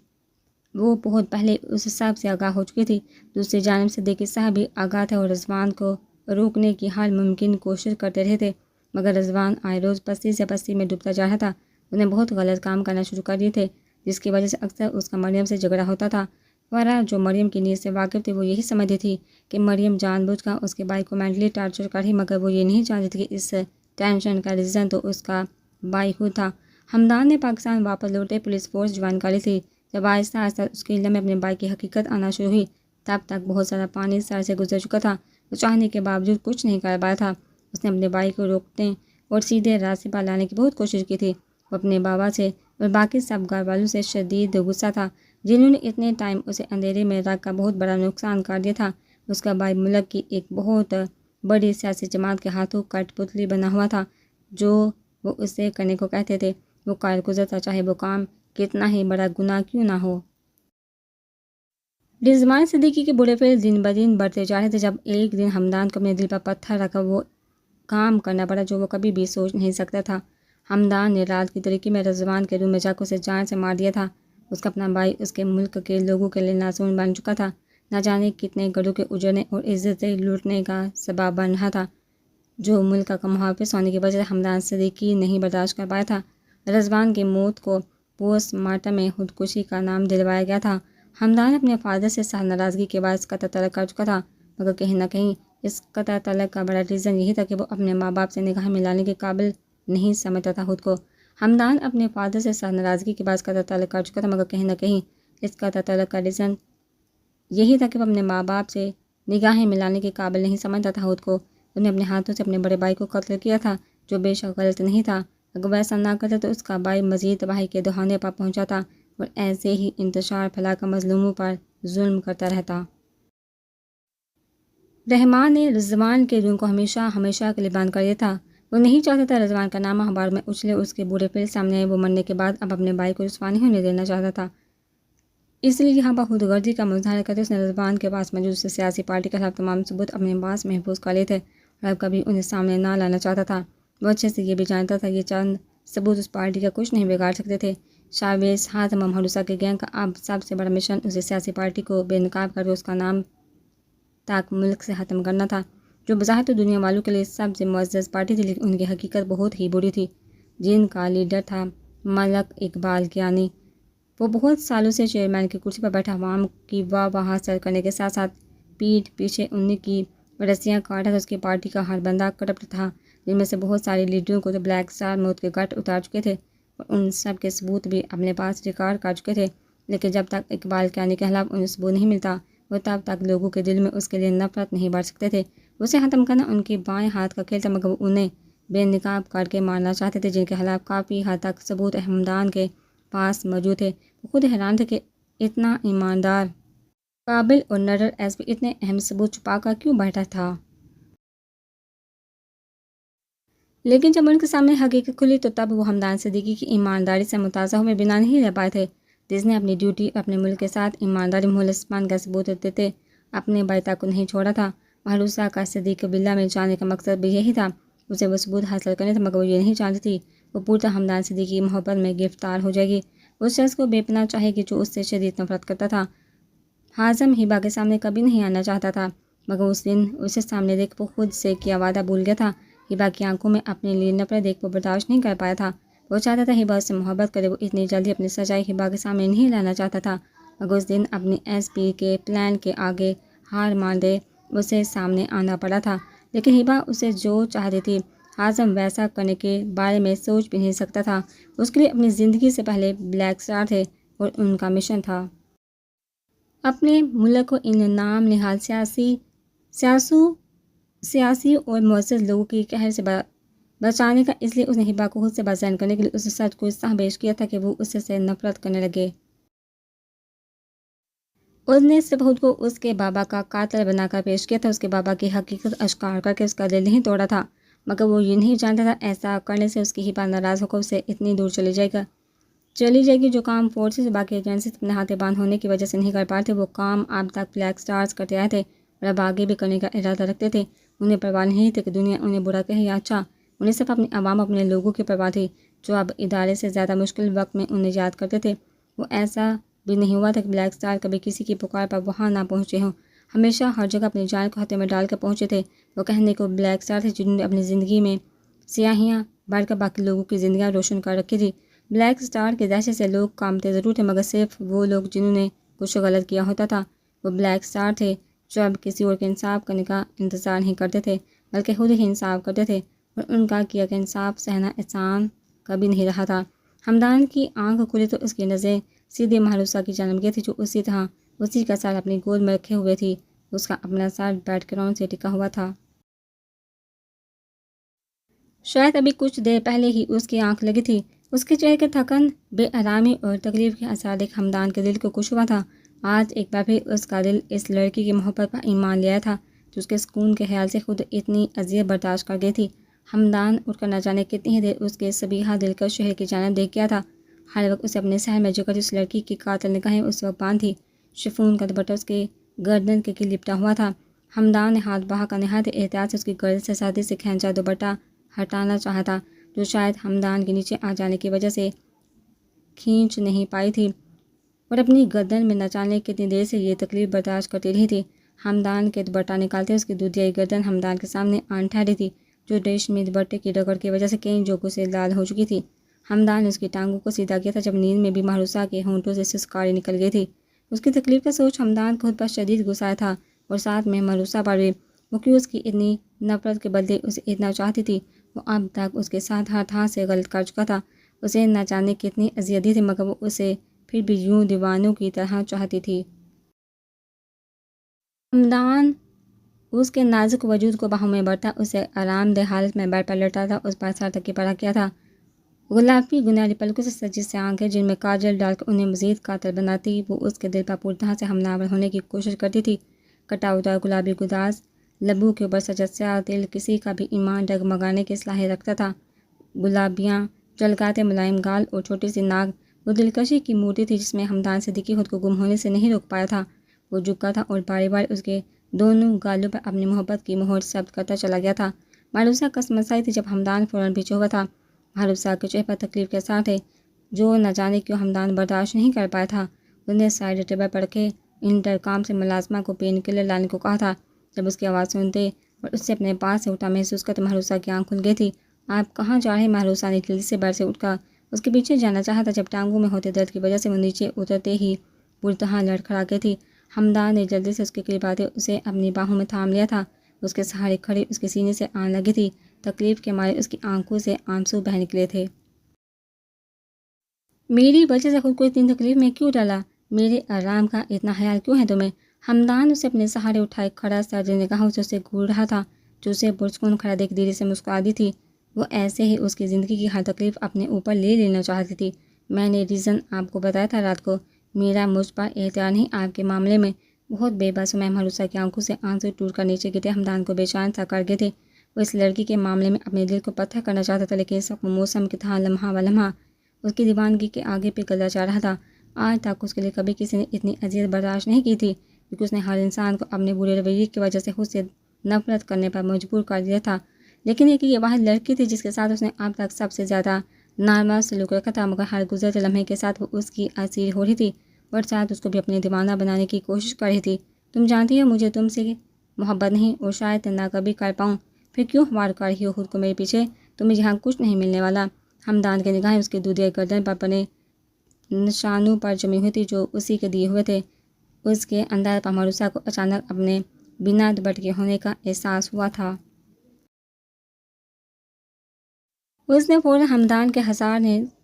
[SPEAKER 1] وہ بہت پہلے اس سب سے آگاہ ہو چکی تھی۔ دوسری جانب صدیقی صاحب بھی آگاہ تھے اور رضوان کو روکنے کی ہر ممکن کوشش کرتے رہے تھے، مگر رضوان آئے روز پستی سے پستی میں ڈوبتا جا رہا تھا۔ اس نے بہت غلط کام کرنا شروع کر دیے تھے، جس کی وجہ سے اکثر اس کا مریم سے جھگڑا ہوتا تھا۔ فرح، جو مریم کی نیت سے واقف تھی، وہ یہی سمجھتی تھی کہ مریم جان بوجھ کر اس کے بھائی کو مینٹلی ٹارچر کر رہی، مگر وہ یہ نہیں جانتی تھی کہ اس ٹینشن کا ریزن تو اس کا بھائی خود تھا۔ حمدان نے پاکستان واپس لوٹے پولیس فورس جوائن کر لی تھی۔ جب آہستہ آہستہ اس کے علم میں اپنے بھائی کی حقیقت آنا شروع ہوئی، تب تک بہت سارا پانی سر سے گزر چکا تھا۔ وہ چاہنے کے باوجود کچھ نہیں کر پایا تھا۔ اس نے اپنے بھائی کو روکنے اور سیدھے راستے پر لانے کی بہت کوشش کی تھی۔ وہ اپنے بابا سے اور باقی سب گھر والوں سے شدید غصہ تھا، جنہوں نے اتنے ٹائم اسے اندھیرے میں رکھ کر بہت بڑا نقصان کر دیا تھا۔ اس کا بھائی ملک کی ایک بہت بڑی سیاسی جماعت کے ہاتھوں کٹ پتلی بنا ہوا تھا۔ جو وہ اسے کرنے کو کہتے تھے وہ کر گزرتا، چاہے وہ کام کتنا ہی بڑا گناہ کیوں نہ ہو۔ رضوان صدیقی کے برے فعل دن بدن بڑھتے جا رہے تھے، جب ایک دن حمدان کو اپنے دل پر پتھر رکھ کر وہ کام کرنا پڑا جو وہ کبھی بھی سوچ نہیں سکتا تھا۔ حمدان نے رات کی تاریکی میں رضوان کے روم میں جا کر اسے جان سے مار دیا تھا۔ اس کا اپنا بھائی اس کے ملک کے لوگوں کے لیے ناسون بن چکا تھا، نہ جانے کتنے گھروں کے اجڑنے اور عزتیں لوٹنے کا سبب بن رہا تھا، جو ملک کا محافظ ہونے کی وجہ سے حمدان صدیقی نہیں برداشت کر پایا تھا۔ رضوان کی موت کو پوسٹ مارٹم میں خودکشی کا نام دلوایا گیا تھا۔ ہمدان اپنے فادر سے سخت ناراضگی کے بعد قطع طلب کر چکا تھا، مگر کہیں نہ کہیں اس قطع طلب کا بڑا ریزن یہی تھا کہ وہ اپنے ماں باپ سے نگاہ ملانے کے قابل نہیں سمجھتا تھا خود کو۔ ہمدان اپنے فادر سے سخت ناراضگی کے بعد قطع طلب کر چکا تھا، مگر کہیں نہ کہیں اس قطع طلب کا ریزن یہی تھا کہ وہ اپنے ماں باپ سے نگاہیں ملانے کے قابل نہیں سمجھتا تھا خود کو۔ اس نے اپنے ہاتھوں سے اپنے بڑے بھائی کو قتل کیا تھا، جو بے شک غلط نہیں تھا۔ اگر وہ ایسا نہ کرتا تو اس کا بھائی مزید تباہی کے دہانے پر پہنچا تھا اور ایسے ہی انتشار پھیلا کر مظلوموں پر ظلم کرتا رہتا۔ رحمان نے رضوان کے روم کو ہمیشہ ہمیشہ کے لیے بند کر دیا تھا۔ وہ نہیں چاہتا تھا رضوان کا نام اخبار میں اچھلے، اس کے برے فعل سامنے آئے۔ وہ مرنے کے بعد اب اپنے بھائی کو رسوا نہیں ہونے دینا چاہتا تھا، اس لیے یہاں پر خود غرضی کا مظاہرہ کرتے اس نے رضوان کے پاس موجود سے سیاسی پارٹی کے خلاف تمام ثبوت اپنے پاس محفوظ کر لیے تھے اور اب کبھی انہیں سامنے نہ لانا چاہتا تھا۔ وہ اچھے سے یہ بھی جانتا تھا یہ چند ثبوت اس پارٹی کا کچھ نہیں بگاڑ سکتے تھے۔ شاویز حاتم محروسہ کے گینگ کا اب سب سے بڑا مشن اسی سیاسی پارٹی کو بے نقاب کر کے اس کا نام تاک ملک سے ختم کرنا تھا، جو بظاہر تو دنیا والوں کے لیے سب سے معزز پارٹی تھی، لیکن ان کی حقیقت بہت ہی بری تھی۔ جن کا لیڈر تھا ملک اقبال کیانی، وہ بہت سالوں سے چیئرمین کی کرسی پر بیٹھا عوام کی واہ واہ حاصل کرنے کے ساتھ ساتھ پیٹھ پیچھے انہیں کی رسیاں کاٹا تھا۔ اس کی پارٹی کا ہر بندہ کرپٹ تھا، جن میں سے بہت سارے لیڈروں کو تو بلیک اسٹار موت کے گھاٹ اتار چکے تھے اور ان سب کے ثبوت بھی اپنے پاس ریکارڈ کر چکے تھے، لیکن جب تک اقبال کیانی کے خلاف انہیں ثبوت نہیں ملتا وہ تب تک لوگوں کے دل میں اس کے لیے نفرت نہیں بڑھ سکتے تھے۔ اسے ختم کرنا ان کے بائیں ہاتھ کا کھیل تھا، مگر وہ انہیں بے نقاب کر کے مارنا چاہتے تھے، جن کے خلاف کافی حد تک ثبوت ہمدان کے پاس موجود تھے۔ وہ خود حیران تھے کہ اتنا ایماندار، قابل اور نڈر ایس پی اتنے اہم ثبوت چھپا کر کیوں بیٹھا تھا۔ لیکن جب ان کے سامنے حقیقت کھلی تو تب وہ ہمدان صدیقی کی ایمانداری سے متاثر ہوئے بنا نہیں رہ پائے تھے، جس نے اپنی ڈیوٹی اپنے ملک کے ساتھ ایمانداری مخلص پن کا ثبوت دیتے اپنے بیٹا تک کو نہیں چھوڑا تھا۔ محروسہ کا صدیق باللہ میں جانے کا مقصد بھی یہی تھا، اسے وہ ثبوت حاصل کرنے تھا، مگر وہ یہ نہیں چاہتی تھی وہ پورتا ہمدان صدیقی کی محبت میں گرفتار ہو جائے گی، اس شخص کو بے پناہ چاہے گی جو اس سے شدید نفرت کرتا تھا۔ حازم ہبا کے سامنے کبھی نہیں آنا چاہتا تھا، مگر اس دن اسے سامنے دیکھ وہ خود سے کیا وعدہ بھول گیا تھا۔ ہبا کی آنکھوں میں اپنے لیے نفرت دیکھ وہ برداشت نہیں کر پایا تھا۔ وہ چاہتا تھا ہبا اس سے محبت کرے، وہ اتنی جلدی اپنی سچائی ہبا کے سامنے نہیں لانا چاہتا تھا، مگر اس دن اپنی ایس پی کے پلان کے آگے ہار مان دے اسے سامنے آنا پڑا تھا۔ لیکن ہبا اسے جو چاہتی تھی حازم ویسا کرنے کے بارے میں سوچ بھی نہیں سکتا تھا۔ اس کے لیے اپنی زندگی سے پہلے بلیک اسٹار تھے اور ان کا مشن تھا اپنے ملک کو ان نام نہاد سیاسی اور معزز لوگوں کی قہر سے بچانے کا۔ اس لیے اس نے ہبا کو خود سے بازین کرنے کے لیے اس سچ کو اس طرح پیش کیا تھا کہ وہ اس سے نفرت کرنے لگے۔ اس نے صرف خود کو اس کے بابا کا قاتل بنا کر پیش کیا تھا، اس کے بابا کی حقیقت اشکار کر کے اس کا دل نہیں توڑا تھا، مگر وہ یہ نہیں جانتا تھا ایسا کرنے سے اس کی ہبا ناراض ہو کر اسے اتنی دور چلی جائے گی جو کام فورسز باقی ایجنسیز اپنے ہاتھ باندھ ہونے کی وجہ سے نہیں کر پاتے تھے۔ وہ کام اب تک بلیک اسٹارز کرتے آئے تھے اور اب آگے بھی کرنے کا ارادہ رکھتے تھے۔ انہیں پرواہ نہیں تھی کہ دنیا انہیں برا کہے یا اچھا، انہیں صرف اپنی عوام اپنے لوگوں کی پرواہ تھی جو اب ادارے سے زیادہ مشکل وقت میں انہیں یاد کرتے تھے۔ وہ ایسا بھی نہیں ہوا تھا کہ بلیک اسٹار کبھی کسی کی پکار پر وہاں نہ پہنچے ہوں، ہمیشہ ہر جگہ اپنی جان کو خطرے میں ڈال کر پہنچے تھے۔ وہ کہنے کو بلیک اسٹار تھے جنہوں نے اپنی زندگی میں سیاہیاں بڑھ کر باقی لوگوں کی زندگیاں روشن کر رکھی تھی۔ بلیک اسٹار کے دہشت سے لوگ کانپتے ضرور تھے، مگر صرف وہ لوگ جنہوں نے کچھ غلط کیا ہوتا تھا۔ وہ بلیک اسٹار تھے جو اب کسی اور کے انصاف کرنے کا انتظار نہیں کرتے تھے، بلکہ خود ہی انصاف کرتے تھے، اور ان کا کیا کہ انصاف سہنا آسان کبھی نہیں رہا تھا۔ ہمدان کی آنکھ کھلی تو اس کی نظریں سیدھے محروسہ کی جانب گئی تھی، جو اسی طرح اسی کا سر اپنی گود میں رکھے ہوئے تھی۔ اس کا اپنا سر بیک گراؤنڈ سے ٹکا ہوا تھا۔ شاید ابھی کچھ دیر پہلے ہی اس کی آنکھ لگی تھی۔ اس کے چہرے کے تھکن، بے آرامی اور تکلیف کے اثار دیکھ ہمدان کے دل کو کچھ ہوا تھا۔ آج ایک بار پھر اس کا دل اس لڑکی کی محبت پر ایمان لے آیا تھا جو اس کے سکون کے خیال سے خود اتنی اذیت برداشت کر گئی تھی۔ ہمدان اٹھ کر نہ جانے کتنی ہی دیر اس کے صبیحہ دلکش شہر کی جانب دیکھ گیا تھا۔ ہر وقت اسے اپنے سحر میں جگہ اس لڑکی کی قاتل نگاہیں اس وقت باندھ تھی۔ شفون کا دوپٹہ اس کے گردن کے لپٹا ہوا تھا۔ ہمدان نے ہاتھ بہا کر نہایت احتیاط سے اس کی گردن سے سادی سے کھینچا دوپٹہ ہٹانا چاہا تھا، جو شاید ہمدان کے نیچے آ جانے کی وجہ سے کھینچ نہیں پائی تھی، اور اپنی گردن میں نہ جانے کتنی دیر سے یہ تکلیف برداشت کرتی رہی تھی۔ ہمدان کے دوپٹہ نکالتے اس کی دودھیائی گردن ہمدان کے سامنے آن ٹھہری تھی، جو ریشمی دوپٹے کی رگڑ کی وجہ سے کئی جگہوں سے لال ہو چکی تھی۔ ہمدان نے اس کی ٹانگوں کو سیدھا کیا تھا جب نیند میں بھی محروسہ کے ہونٹوں سے سسکاری نکل گئی تھی۔ اس کی تکلیف کا سوچ ہمدان کو خود پر شدید غصہ تھا اور ساتھ میں محروسہ پر بھی۔ وہ کیوں اس کی اتنی نفرت کے بدلے اسے اتنا چاہتی تھی؟ وہ اب تک اس کے ساتھ ہر طرح سے غلط کر چکا تھا، اسے نہ جانے کتنی اذیت دی تھی، مگر وہ اسے پھر بھی یوں دیوانوں کی طرح چاہتی تھی۔ ہمدان اس کے نازک وجود کو باہوں میں بڑھتا، اسے آرام دہ حالت میں بیڈ پر لٹاتا، اس پر سر تک پڑا کیا تھا۔ گلابی گنہری پلکوں سے سجی سی آنکھیں جن میں کاجل ڈال کر انہیں مزید قاتل بناتی، وہ اس کے دل پر پوری طرح سے حملہ آور ہونے کی کوشش کرتی تھی۔ کٹا ہوا گلابی گداز لبوں کے اوپر سجا سیاہ دل کسی کا بھی ایمان ڈگمگانے کی صلاحیت رکھتا تھا۔ گلابیاں چلکاتے ملائم گال اور چھوٹی سی ناک وہ دلکشی کی مورتی تھی جس میں ہمدان صدیقی خود کو گم ہونے سے نہیں روک پایا تھا۔ وہ جھکا تھا اور باری باری اس کے دونوں گالوں پر اپنی محبت کی مہر ثبت کرتا چلا گیا تھا۔ محروسہ کسمسائی تھی جب ہمدان فوراً پیچھے ہوا تھا۔ محروسہ کے چہرے پر تکلیف کے ساتھ ہے جو نہ جانے کیوں ہمدان برداشت نہیں کر پایا تھا۔ اس نے سائڈ ٹیبل پر رکھے انٹرکام سے ملازمہ کو پین کلر لانے کو کہا تھا۔ جب اس کی آواز سنتے اور اس سے اپنے پاس سے اٹھا محسوس کرتے محروسہ کی آنکھ کھل گئی تھی۔ آپ کہاں جا رہے؟ محروسہ نے جلدی سے بیڈ سے اٹھ کر اس کے پیچھے جانا چاہا تھا جب ٹانگوں میں ہوتے درد کی وجہ سے وہ نیچے اترتے ہی پوری طرح لڑکھڑا گئی تھی۔ ہمدان نے جلدی سے اس کے قریب آتے اسے اپنی باہوں میں تھام لیا تھا۔ اس کے سہارے کھڑی اس کے سینے سے آن لگی تھی۔ تکلیف کے مارے اس کی آنکھوں سے آنسو بہہ نکلے تھے۔ میری وجہ سے خود کو اتنی تکلیف میں کیوں ڈالا؟ میرے آرام کا اتنا خیال کیوں ہے تمہیں؟ ہمدان اسے اپنے سہارے اٹھائے کھڑا سرد نگاہوں سے اسے گھور رہا تھا جو اسے پرسکون کھڑا دیکھ دھیرے سے مسکرا دی تھی۔ وہ ایسے ہی اس کی زندگی کی ہر تکلیف اپنے اوپر لے لینا چاہتی تھی۔ میں نے ریزن آپ کو بتایا تھا رات کو، میرا مجھ پر اختیار نہیں آپ کے معاملے میں۔ بہت بے بس ہوں میں۔ محروسہ کی آنکھوں سے آنسو ٹوٹ کر نیچے گرتے ہمدان کو بے چین سا کر گئے تھے۔ وہ اس لڑکی کے معاملے میں اپنے دل کو پتھر کرنا چاہتا تھا لیکن اس وقت موسم کی طرح لمحہ و لمحہ اس کی دیوانگی کے آگے پگھلتا جا رہا تھا۔ آج تک اس کے لیے کبھی کسی نے اتنی اذیت برداشت نہیں کی تھی کیونکہ اس نے ہر انسان کو اپنے برے رویے کی وجہ سے خود سے نفرت کرنے پر مجبور کر دیا تھا، لیکن ایک یہ واحد لڑکی تھی جس کے ساتھ اس نے اب تک سب سے زیادہ نارمل سلوک رکھا تھا، مگر ہر گزرتے لمحے کے ساتھ وہ اس کی اسیر ہو رہی تھی اور شاید اس کو بھی اپنے دیوانہ بنانے کی کوشش کر رہی تھی۔ تم جانتی ہو مجھے تم سے محبت نہیں اور شاید نہ کبھی کر پاؤں، پھر کیوں وار کر رہی ہو خود کو میرے پیچھے؟ تمہیں یہاں کچھ نہیں ملنے والا۔ ہمدان کی نگاہیں اس کے دودھے گردن پر بنے نشانوں پر جمی ہوئی تھی جو اسی کے دیے ہوئے تھے۔ اس کے اندر پر محروسہ کو اچانک اپنے بنا دوپٹے کے ہونے کا احساس ہوا تھا۔ اس نے فوراً ہمدان کے حصار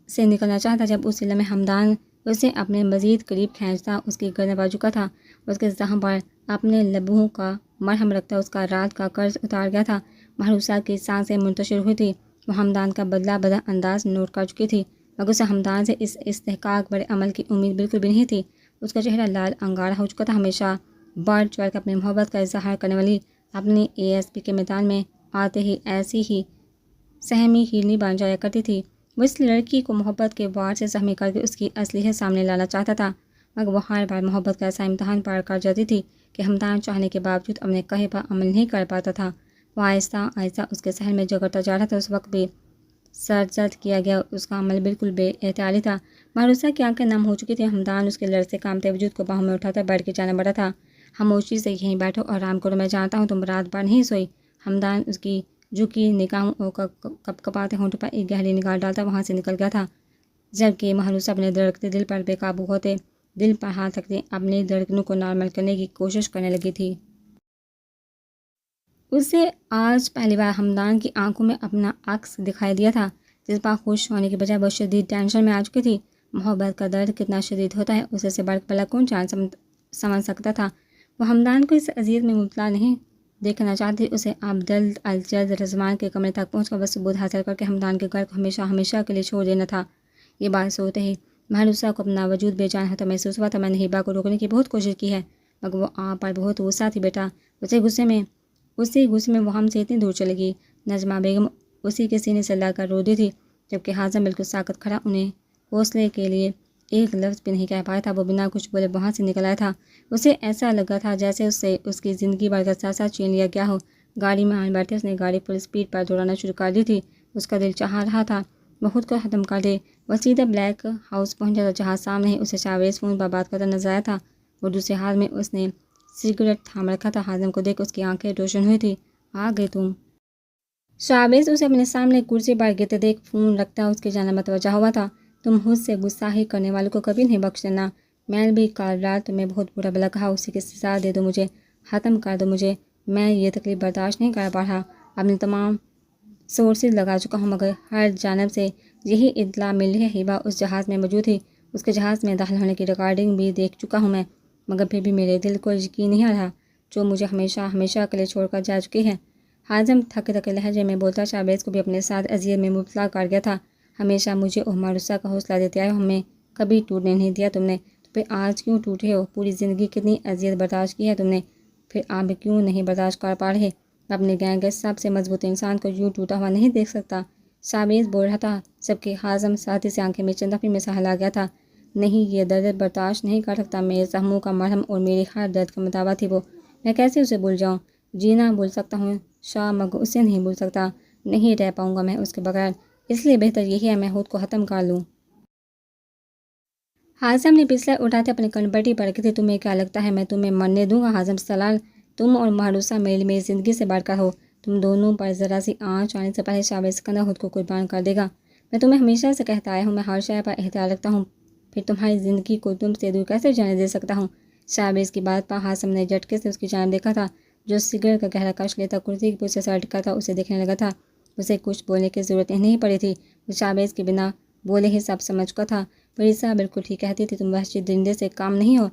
[SPEAKER 1] سے نکلنا چاہا تھا جب اسی لمحے ہمدان اسے اپنے مزید قریب کھینچتا اس کی گردن پر جھکا تھا، اس کے زخم پر اپنے لبوں کا مرہم رکھتا اس کا رات کا قرض اتار گیا تھا۔ محروسہ کی سانسیں منتشر ہوئی تھی، وہ ہمدان کا بدلہ بدل انداز نوٹ کر چکی تھی، مگر اسے ہمدان سے اس استحقاق بڑے عمل کی امید بالکل بھی نہیں تھی۔ اس کا چہرہ لال انگارا ہو چکا تھا۔ ہمیشہ بڑھ چڑھ کر اپنی محبت کا اظہار کرنے والی اپنی ASP کے میدان میں آتے ہی ایسی ہی سہمی ہیرنی بن جایا کرتی تھی۔ وہ اس لڑکی کو محبت کے وار سے زخمی کر کے اس کی اصلیت سامنے لانا چاہتا تھا، مگر وہ ہر بار محبت کا ایسا امتحان پار کر جاتی تھی کہ ہمدان چاہنے کے باوجود اپنے کہے پر عمل نہیں کر پاتا تھا۔ وہ آہستہ آہستہ اس کے ذہن میں جگڑتا جا رہا تھا۔ اس وقت بھی سرزد کیا گیا اس کا عمل بالکل بے احتیاطی تھا۔ محروسہ کی آنکھیں نم ہو چکی تھیں۔ ہمدان اس کے لڑ سے کامتے وجود کو باہوں میں اٹھاتا بیٹھ کے جانا بڑا تھا۔ خاموشی سے یہیں بیٹھو اور آرام کرو، میں جانتا ہوں تم رات بھر نہیں سوئی۔ ہمدان اس کی جھکی نگاہوں اور کپکپاتے ہونٹوں پر ایک گہری نگاہ ڈالتا وہاں سے نکل گیا تھا، جبکہ محروسہ اپنے دھڑکتے دل پر بے قابو ہوتے دل پر ہاتھ رکھتے اپنی دھڑکنوں کو نارمل کرنے کی کوشش کرنے لگی تھی۔ اسے آج پہلی بار ہمدان کی آنکھوں میں اپنا عکس دکھائی دیا تھا جس پر خوش ہونے کے بجائے بہت شدید ٹینشن میں آ چکی تھی۔ محبت کا درد کتنا شدید ہوتا ہے اسے سے بڑھ بھلا کون جان سمجھ سکتا تھا۔ وہ ہمدان کو اس اذیت میں مبتلا نہیں دیکھنا چاہتی، اسے اب جلد از جلد رضوان کے کمرے تک پہنچ کر وہ ثبوت حاصل کر کے ہمدان کے گھر کو ہمیشہ ہمیشہ کے لیے چھوڑ دینا تھا۔ یہ بات سوچتے ہی محروسہ کو اپنا وجود بے جان ہوتا محسوس ہوا تھا۔ میں نے ہبا کو روکنے کی بہت کوشش کی ہے مگر وہ آپ پر بہت غصہ تھی بیٹا۔ اسی غصے میں وہ ہم سے اتنی دور چلے گی۔ نجمہ بیگم اسی کے سینے سے لگ کر رو دی تھی جبکہ حازم بالکل ساکت کھڑا انہیں حوصلے کے لیے ایک لفظ بھی نہیں کہہ پایا تھا۔ وہ بنا کچھ بولے وہاں سے نکل آیا تھا۔ اسے ایسا لگا تھا جیسے اس سے اس کی زندگی بھر کا سانسہ چھین لیا گیا ہو۔ گاڑی میں آن بیٹھے اس نے گاڑی فل اسپیڈ پر دوڑانا شروع کر دی تھی۔ اس کا دل چاہ رہا تھا وہ خود کو ختم کر دے۔ وہ سیدھا بلیک ہاؤس پہنچا تھا جہاں سامنے ہی اسے شاویز فون پر بات کرتا نظر آیا تھا اور دوسرے ہاتھ میں اس نے سگریٹ تھام رکھا تھا۔ حازم کو دیکھ اس کی آنکھیں روشن ہوئی تھی۔ آ گئے تم؟ شابیز اسے اپنے سامنے کرسی پر گرتے دیکھ فون رکھتا اس کی جانب متوجہ ہوا تھا۔ تم مجھ سے گستاخی کرنے والوں کو کبھی نہیں بخش دینا۔ میں بھی کال رات تمہیں بہت برا بلا کہا، اسی کی سزا دے دو مجھے، ختم کر دو مجھے، میں یہ تکلیف برداشت نہیں کر پا رہا۔ اپنے تمام سورسز لگا چکا ہوں مگر ہر جانب سے یہی اطلاع مل رہی ہے ہیبا اس جہاز میں موجود تھی، اس کے جہاز میں داخل ہونے کی ریکارڈنگ بھی دیکھ چکا ہوں میں، مگر پھر بھی میرے دل کو یقین نہیں آ رہا، جو مجھے ہمیشہ ہمیشہ کے لیے چھوڑ کر جا چکی ہے۔ حازم تھکے تھکے لہجے میں بولتا، شابیز کو بھی اپنے ساتھ اذیت میں مبتلا کر گیا تھا، ہمیشہ مجھے اور ماروسا کا حوصلہ دیتے آئے ہو، ہمیں کبھی ٹوٹنے نہیں دیا تم نے، تو پھر آج کیوں ٹوٹ رہے ہو؟ پوری زندگی کتنی اذیت برداشت کی ہے تم نے، پھر آپ کیوں نہیں برداشت کر پا رہے؟ اپنے گینگ کے سب سے مضبوط انسان کو یوں ٹوٹا ہوا نہیں دیکھ سکتا۔ شابیز بول رہا تھا جبکہ حازم ساتھی سے آنکھیں میں چندپی میں سہلا گیا تھا۔ نہیں، یہ درد برداشت نہیں کر سکتا، میرے زخموں کا مرہم اور میری ہر درد کا مداوا تھی وہ، میں کیسے اسے بھول جاؤں؟ جینا بھول سکتا ہوں شاہ مگر اسے نہیں بھول سکتا، نہیں رہ پاؤں گا میں اس کے بغیر، اس لیے بہتر یہی ہے میں خود کو ختم کر لوں۔ حازم نے پسلر اٹھاتے اپنی کنبٹی پر رکھی تھی۔ تمہیں کیا لگتا ہے میں تمہیں مرنے دوں گا حازم سلال؟ تم اور مہروسہ میری زندگی سے بڑھ کر ہو، تم دونوں پر ذرا سی آنچ آنے سے پہلے شابیز سکندر خود کو قربان کر دے گا۔ میں تمہیں ہمیشہ سے کہتا آیا ہوں میں ہر شے پر احتیاط رکھتا ہوں، پھر تمہاری زندگی کو تم سے دور کیسے جانے دے سکتا ہوں؟ شابیز کی بات پر حازم نے جھٹکے سے اس کی جانب دیکھا تھا، جو سگریٹ کا گہرا کش لیتا کرسی کی پشت سے سر ٹکا تھا، اسے دیکھنے لگا تھا۔ اسے کچھ بولنے کی ضرورت نہیں پڑی تھی، وہ شابیز کے بنا بولے ہی سب سمجھ چکا تھا۔ پریسا بالکل ٹھیک کہتی تھی، تم وحشی درندے سے کام نہیں ہو۔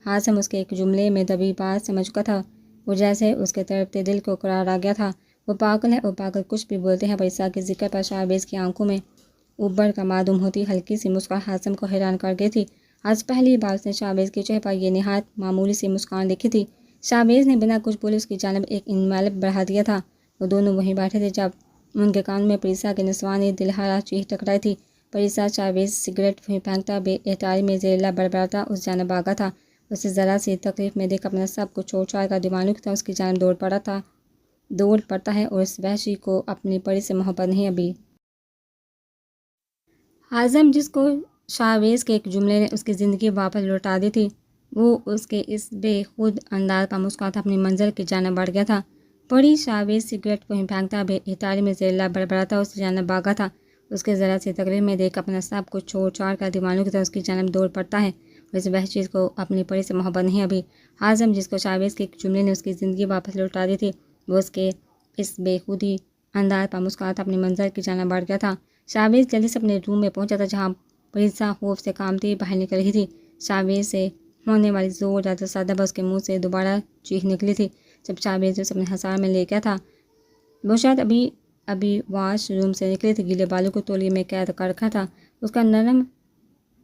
[SPEAKER 1] حازم اس کے ایک جملے میں دبی بات سمجھ چکا تھا، وہ جیسے اس کے تڑپتے دل کو قرار آ گیا تھا۔ وہ پاگل ہے اور پاگل کچھ بھی بولتے ہیں۔ پریسا کے ذکر پر شابیز کی آنکھوں میں ابر کا معدوم ہوتی ہلکی سی مسکان حازم کو حیران کر گئی تھی۔ آج پہلی بار اس نے شابیز کے چہرے پر یہ نہایت معمولی سی مسکان دیکھی تھی۔ شابیز نے بنا کچھ بولے اس کی جانب ایک انویلپ بڑھا دیا تھا۔ وہ دونوں وہیں بیٹھے تھے جب ان کے کان میں پریسا کی نسوانی دلہرا چیخ ٹکرائی تھی۔ پریسا شابیز سگریٹ پھینکتا بے احتیاطی میں زہریلا بڑبڑاتا اس جانب آگا تھا۔ اسے ذرا سی تکلیف میں دیکھ اپنا سب کچھ چھوڑ چھاڑ کر دیوانوں کی طرح اس کی جانب دوڑ پڑتا ہے، اور اس وحشی کو اپنی پری سے محبت نہیں ابھی۔ حازم جس کو شابیز کے ایک جملے نے اس کی زندگی واپس لوٹا دی تھی، وہ اس کے اس بے خود انداز پر مسکراتا اپنی منزل کی جانب بڑھ گیا تھا۔ پری شابیز سگریٹ کو پھینکتا بے احتیاطی میں زہریلا بڑبڑاتا اس کی جانب بھاگا تھا۔ اس کے ذرا سی تکلیف میں دیکھ اپنا سب کچھ چھوڑ چھاڑ کر دیوانوں کی طرح اس کی جانب دوڑ پڑتا ہے، اور اس وحشی کو اپنی پری سے محبت نہیں ابھی۔ حازم جس کو شابیز کے ایک جملے نے اس کی زندگی واپس لوٹا دی تھی، وہ اس کے اس بے خودی انداز پر مسکراتا اپنی منزل کی جانب بڑھ گیا تھا۔ شابیز جلدی سے اپنے روم میں پہنچا تھا جہاں پریسا خوف سے کانپتی باہر نکل رہی تھی۔ شابیز سے ہونے والی زوردار صدمہ اس کے منہ سے دوبارہ چیخ نکلی تھی جب شابیز اسے اپنے حصار میں لے گیا تھا۔ وہ شاید ابھی واش روم سے نکلی تھی، گیلے بالوں کو تولیے میں قید کر رکھا تھا، اس کا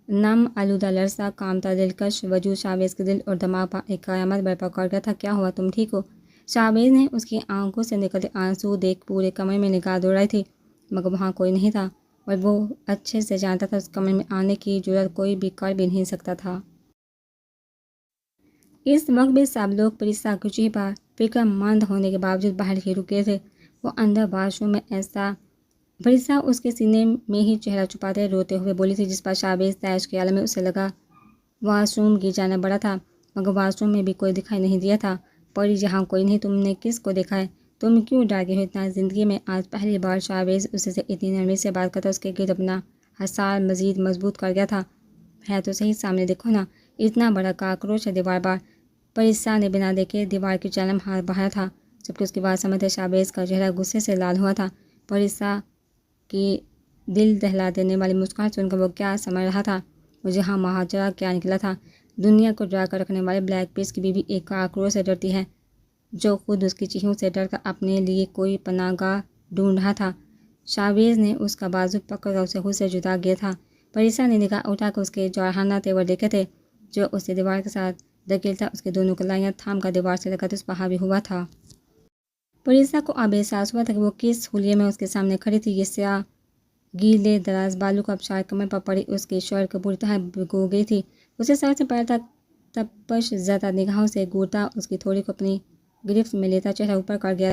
[SPEAKER 1] نم آلودہ لرزہ کامتا دلکش وجود شابیز کے دل اور دماغ پر ایک قیامت برپا کر گیا تھا۔ کیا ہوا، تم ٹھیک ہو؟ شابیز نے اس کی آنکھوں سے نکلتے آنسو دیکھ پورے کمرے میں نگاہ دوڑائی تھی، مگر وہاں کوئی نہیں تھا، اور وہ اچھے سے جانتا تھا اس کمرے میں آنے کی جرات کوئی بھی کر بھی نہیں سکتا تھا۔ اس وقت بھی سب لوگ پریسا کے چہرے پر فکر مند ہونے کے باوجود باہر ہی رکے تھے۔ وہ اندر واش روم میں ایسا پریسا اس کے سینے میں ہی چہرہ چھپاتے روتے ہوئے بولی تھی، جس پر شابیز تیش کے عالم میں اسے لگا واش روم کی جانب بڑھا تھا، مگر واش روم میں بھی کوئی دکھائی نہیں دیا تھا۔ پری جہاں کوئی نہیں، تم نے کس کو دیکھا ہے؟ تم کیوں ڈر گئے ہو اتنا؟ زندگی میں آج پہلی بار شابیز اسے سے اتنی نرمی سے بات کرتا اس کے گرد اپنا حصار مزید مضبوط کر گیا تھا۔ ہے تو صحیح، سامنے دیکھو نا، اتنا بڑا کاکروچ ہے دیوار پر۔ پریسا نے بنا دیکھے دیوار کی جانب ہاتھ بڑھایا تھا، جبکہ اس کی بات سمجھتے شابیز کا چہرہ غصے سے لال ہوا تھا۔ پریسا کی دل دہلا دینے والی مسکراہٹ سن کر وہ کیا سمجھ رہا تھا، وہ جہاں مہاجرہ کیا نکلا تھا۔ دنیا کو ڈرا کر رکھنے والے بلیک پیس کی بیوی ایک کاکروچ سے ڈرتی ہے جو خود اس کی چیخوں سے ڈر کر اپنے لیے کوئی پناہ گاہ ڈھونڈ رہا تھا۔ شابیز نے اس کا بازو پکڑ کر اسے خود سے جدا کیا تھا۔ پریسا نے نگاہ اٹھا کر اس کے جارحانہ تیور دیکھے تھے جو اسے دیوار کے ساتھ دھکیلتا اس کے دونوں کلائیاں تھام کر دیوار سے لگا اس پر حاوی ہوا تھا۔ پریسا کو اب احساس ہوا تھا کہ وہ کس حلیے میں اس کے سامنے کھڑی تھی۔ یہ سیاہ گیلے دراز بالوں کو ابشار کمر پر پڑی اس کی شرٹ کو پوری طرح بھگو گئی تھی۔ اسے سر سے پیر تک تپش زدہ نگاہوں سے گھورتا اس کی تھوڑی کو اپنی گرفت میں لیتا چہرہ اوپر کر گیا